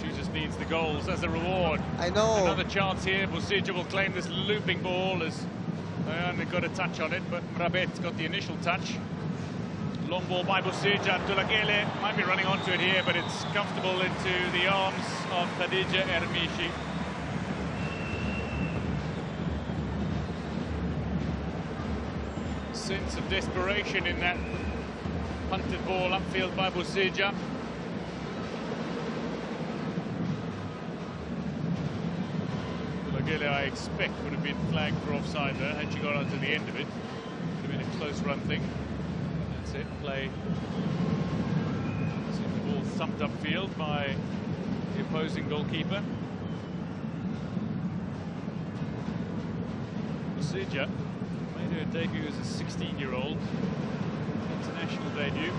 She just needs the goals as a reward. I know. Another chance here. Bosija will claim this looping ball as Ayane got a touch on it, but Mrabet got the initial touch. Long ball by Bosija. Tulakele might be running onto it here, but it's comfortable into the arms of Khadija Ermishi. sense of desperation in that punted ball upfield by Botswana. Lagele, I expect, would have been flagged for offside there had she got onto the end of it. Would have been a close run thing. That's it, play. See the ball thumped upfield by the opposing goalkeeper. Botswana made her debut as a 16-year-old. International debut.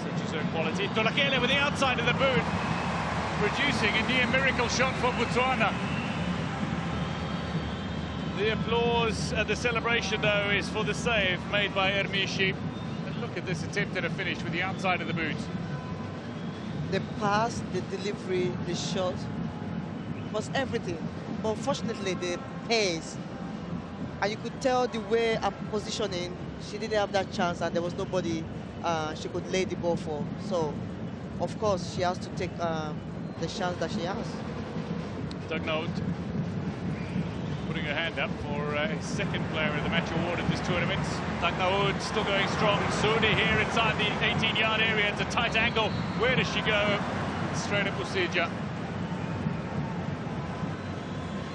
Such is her quality. Tolakele with the outside of the boot. Producing a near miracle shot for Botswana. The applause at the celebration, though, is for the save made by Ermishi. And look at this attempt at a finish with the outside of the boot. The pass, the delivery, the shot was everything. But unfortunately, the pace, and you could tell the way her positioning, she didn't have that chance, and there was nobody she could lay the ball for. So, of course, she has to take the chance that she has. Dugnout putting her hand up for his second player of the match award of this tournament. Dugnout still going strong. Sudi here inside the 18-yard area. It's a tight angle. Where does she go? Straight at Botswana.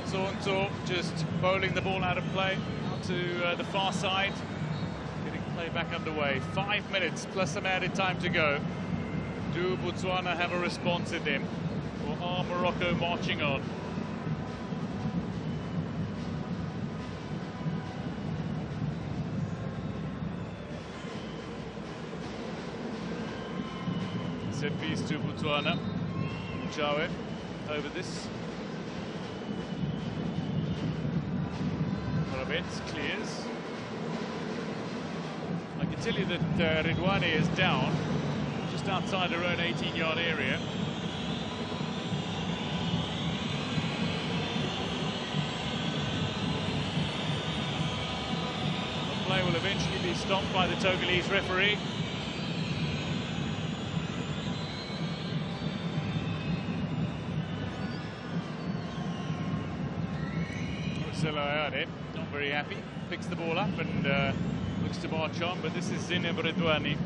Zonto just bowling the ball out of play out to the far side. Getting play back underway. 5 minutes plus some added time to go. Do Botswana have a response in them? Or are Morocco marching on? Set piece to Botswana. Jawe over this. Rabets clears. I can tell you that Redouane is down just outside her own 18-yard area. The play will eventually be stopped by the Togolese referee. Not very happy, picks the ball up and looks to march on, but this is Zineb Redouane,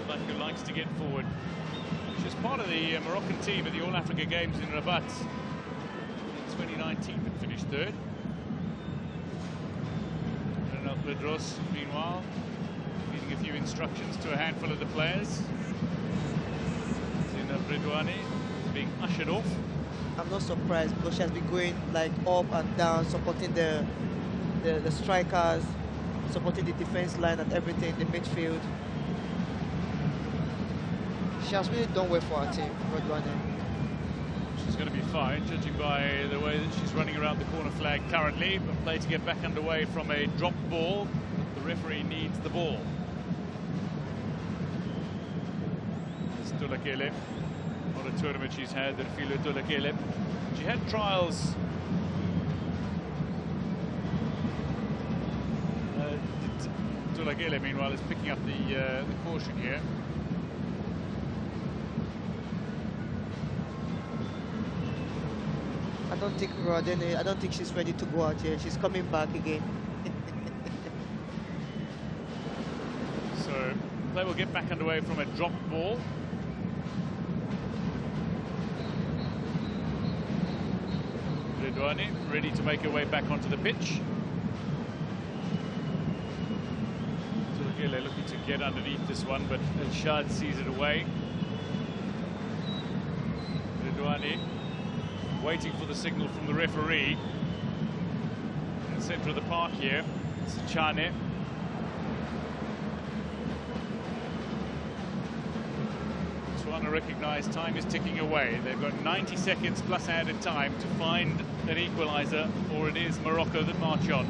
who likes to get forward. She's part of the Moroccan team at the All-Africa Games in Rabat in 2019, but finished third. Renal Pedros, meanwhile, giving a few instructions to a handful of the players. Zineb Redouane is being ushered off. I'm not surprised because she has been going like up and down, supporting the strikers, supporting the defense line and everything, the midfield. She has really done well for her team, Redouane. She's going to be fine, judging by the way that she's running around the corner flag currently. But play to get back underway from a drop ball. The referee needs the ball. It's Tolakele. What a tournament she's had, Refilo Tolakele. She had trials Tolakele, meanwhile, is picking up the caution here. I don't think she's ready to go out here. She's coming back again. So play will get back underway from a drop ball. Redouane ready to make her way back onto the pitch. Tolakele looking to get underneath this one, but Elshad sees it away. Redouane waiting for the signal from the referee. In the centre of the park here, it's Chane. Botswana recognise time is ticking away. They've got 90 seconds plus added time to find an equaliser, or it is Morocco that march on.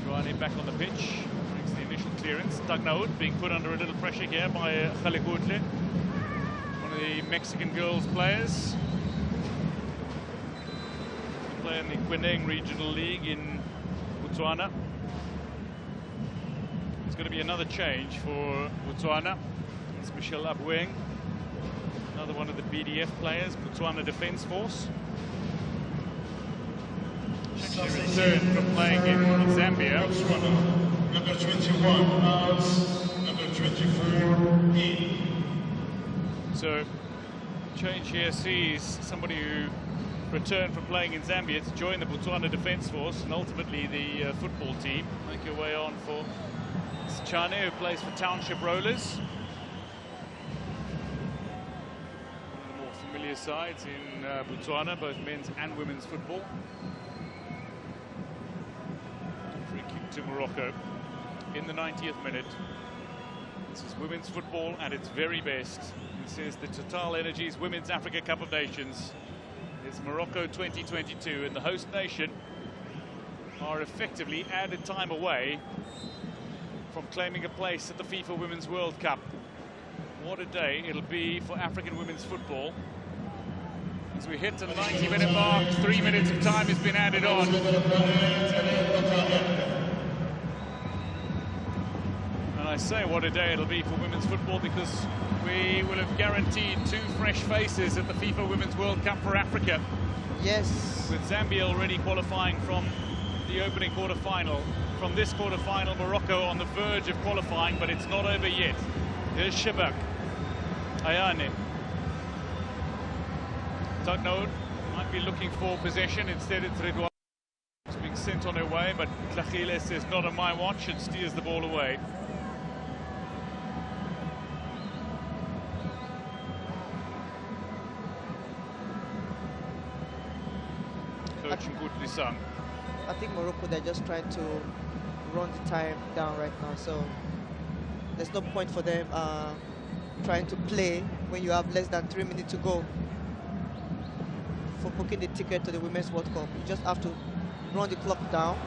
Redouane back on the pitch, brings the initial clearance. Dugnout being put under a little pressure here by Khalikotle, one of the Mexican girls players. They play in the Quineng Regional League in Botswana. There's going to be another change for Botswana. It's Michelle Abweng, another one of the BDF players, Botswana Defence Force. She They returned from playing in Zambia. Number 21 out, number 24 in. So, change here sees somebody who returned from playing in Zambia to join the Botswana Defence Force and ultimately the football team. Make your way on for Chane, who plays for Township Rollers. One of the more familiar sides in Botswana, both men's and women's football. Free kick to Morocco in the 90th minute. This is women's football at its very best. This is the Total Energies Women's Africa Cup of Nations. It's Morocco 2022, and the host nation are effectively added time away from claiming a place at the FIFA Women's World Cup. What a day it'll be for African women's football. As we hit the 90-minute mark, 3 minutes of time has been added on. And I say what a day it'll be for women's football because we will have guaranteed 2 fresh faces at the FIFA Women's World Cup for Africa. Yes. With Zambia already qualifying from the opening quarter-final. From this quarter-final, Morocco on the verge of qualifying, but it's not over yet. Here's Shabak. Ayane. Don't know, might be looking for possession. Instead, it's Redouane. It's being sent on her way, but Tlachile says not on my watch and steers the ball away. Coach Ngutlisang. I think Morocco, they're just trying to run the time down right now, so there's no point for them trying to play when you have less than 3 minutes to go for booking the ticket to the Women's World Cup. You just have to run the clock down.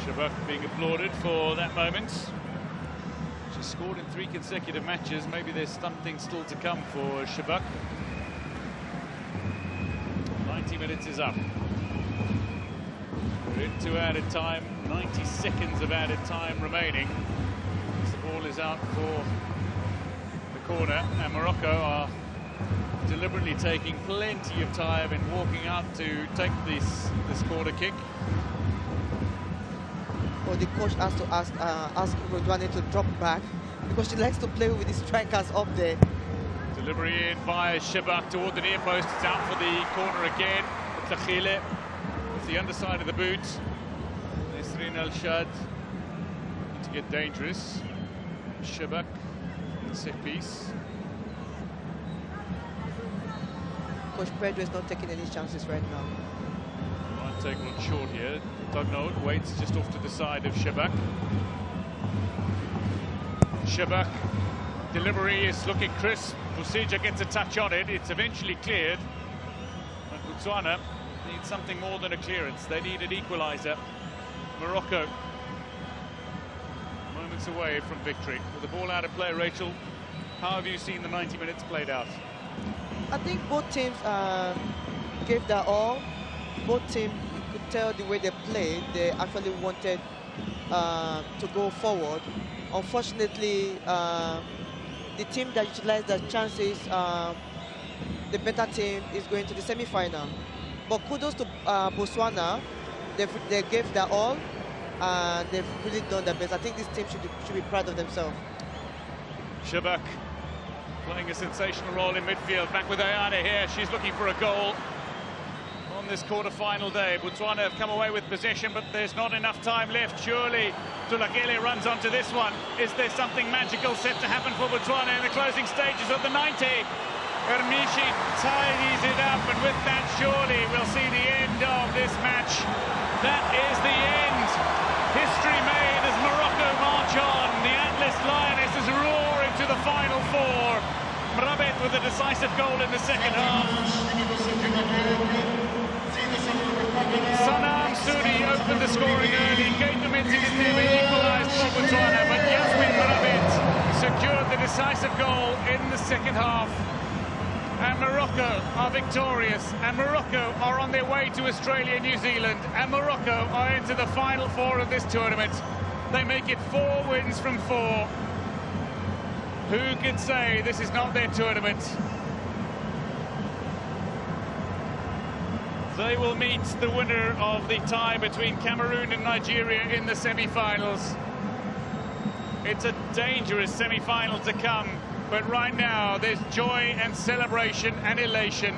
Shabak being applauded for that moment. She scored in 3 consecutive matches. Maybe there's something still to come for Shabak. 90 minutes is up. We're into added time, 90 seconds of added time remaining. As the ball is out for the corner, and Morocco are deliberately taking plenty of time in walking out to take this corner kick. Or the coach has to ask Redouane to drop back because she likes to play with the strikers up there. Delivery in by Shabak toward the near post. It's out for the corner again. Tlachile with the underside of the boot. Nesrin Al-Shad need to get dangerous. Shabak in the set piece. Coach Pedro is not taking any chances right now. Might take one short here. Dugnold waits just off to the side of Shabak. Shabak. Delivery is looking crisp. Busija gets a touch on it. It's eventually cleared. And Botswana needs something more than a clearance. They need an equaliser. Morocco moments away from victory. With the ball out of play, Rachel, how have you seen the 90 minutes played out? I think both teams gave their all. Both teams, you could tell the way they played, they actually wanted to go forward. Unfortunately, the team that utilized their chances, the better team, is going to the semi-final. But kudos to Botswana. They gave their all, and they've really done their best. I think this team should be proud of themselves. Shabak playing a sensational role in midfield. Back with Ayane here. She's looking for a goal on this quarter-final day. Botswana have come away with possession, but there's not enough time left. Surely Tulakele runs onto this one. Is there something magical set to happen for Botswana in the closing stages of the 90? Ermishi tidies it up, and with that, surely we'll see the end of this match. That is the end. History made as Morocco march on. The Atlas Lionesses roar into the final 4. Mrabet with a decisive goal in the second half. Sanam Sudi opened the scoring early. Keita Mintiditebe equalised for Botswana, but Yasmin Mrabet secured the decisive goal in the second half. And Morocco are victorious, and Morocco are on their way to Australia and New Zealand, and Morocco are into the final 4 of this tournament. They make it 4 wins from 4. Who could say this is not their tournament? They will meet the winner of the tie between Cameroon and Nigeria in the semi-finals. It's a dangerous semi-final to come, but right now there's joy and celebration and elation.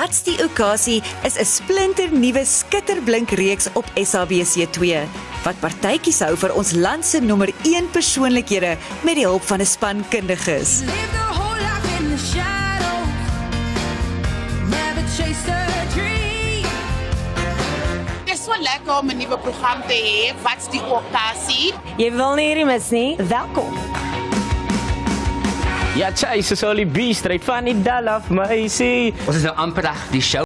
Wat's die okasie is 'n splinternuwe skitterblink reeks op SABC2 wat partytjies hou vir ons land se nommer 1 persoonlikhede met die hulp van 'n span kundiges. Dit is so lekker om 'n nuwe program te hê. Wat's die okasie? Jy wil nie hierdie mis nie. Welkom. Ja, tjie, soos al die beest, straight van die dal af, meisie. Ons is nou amper reg, die show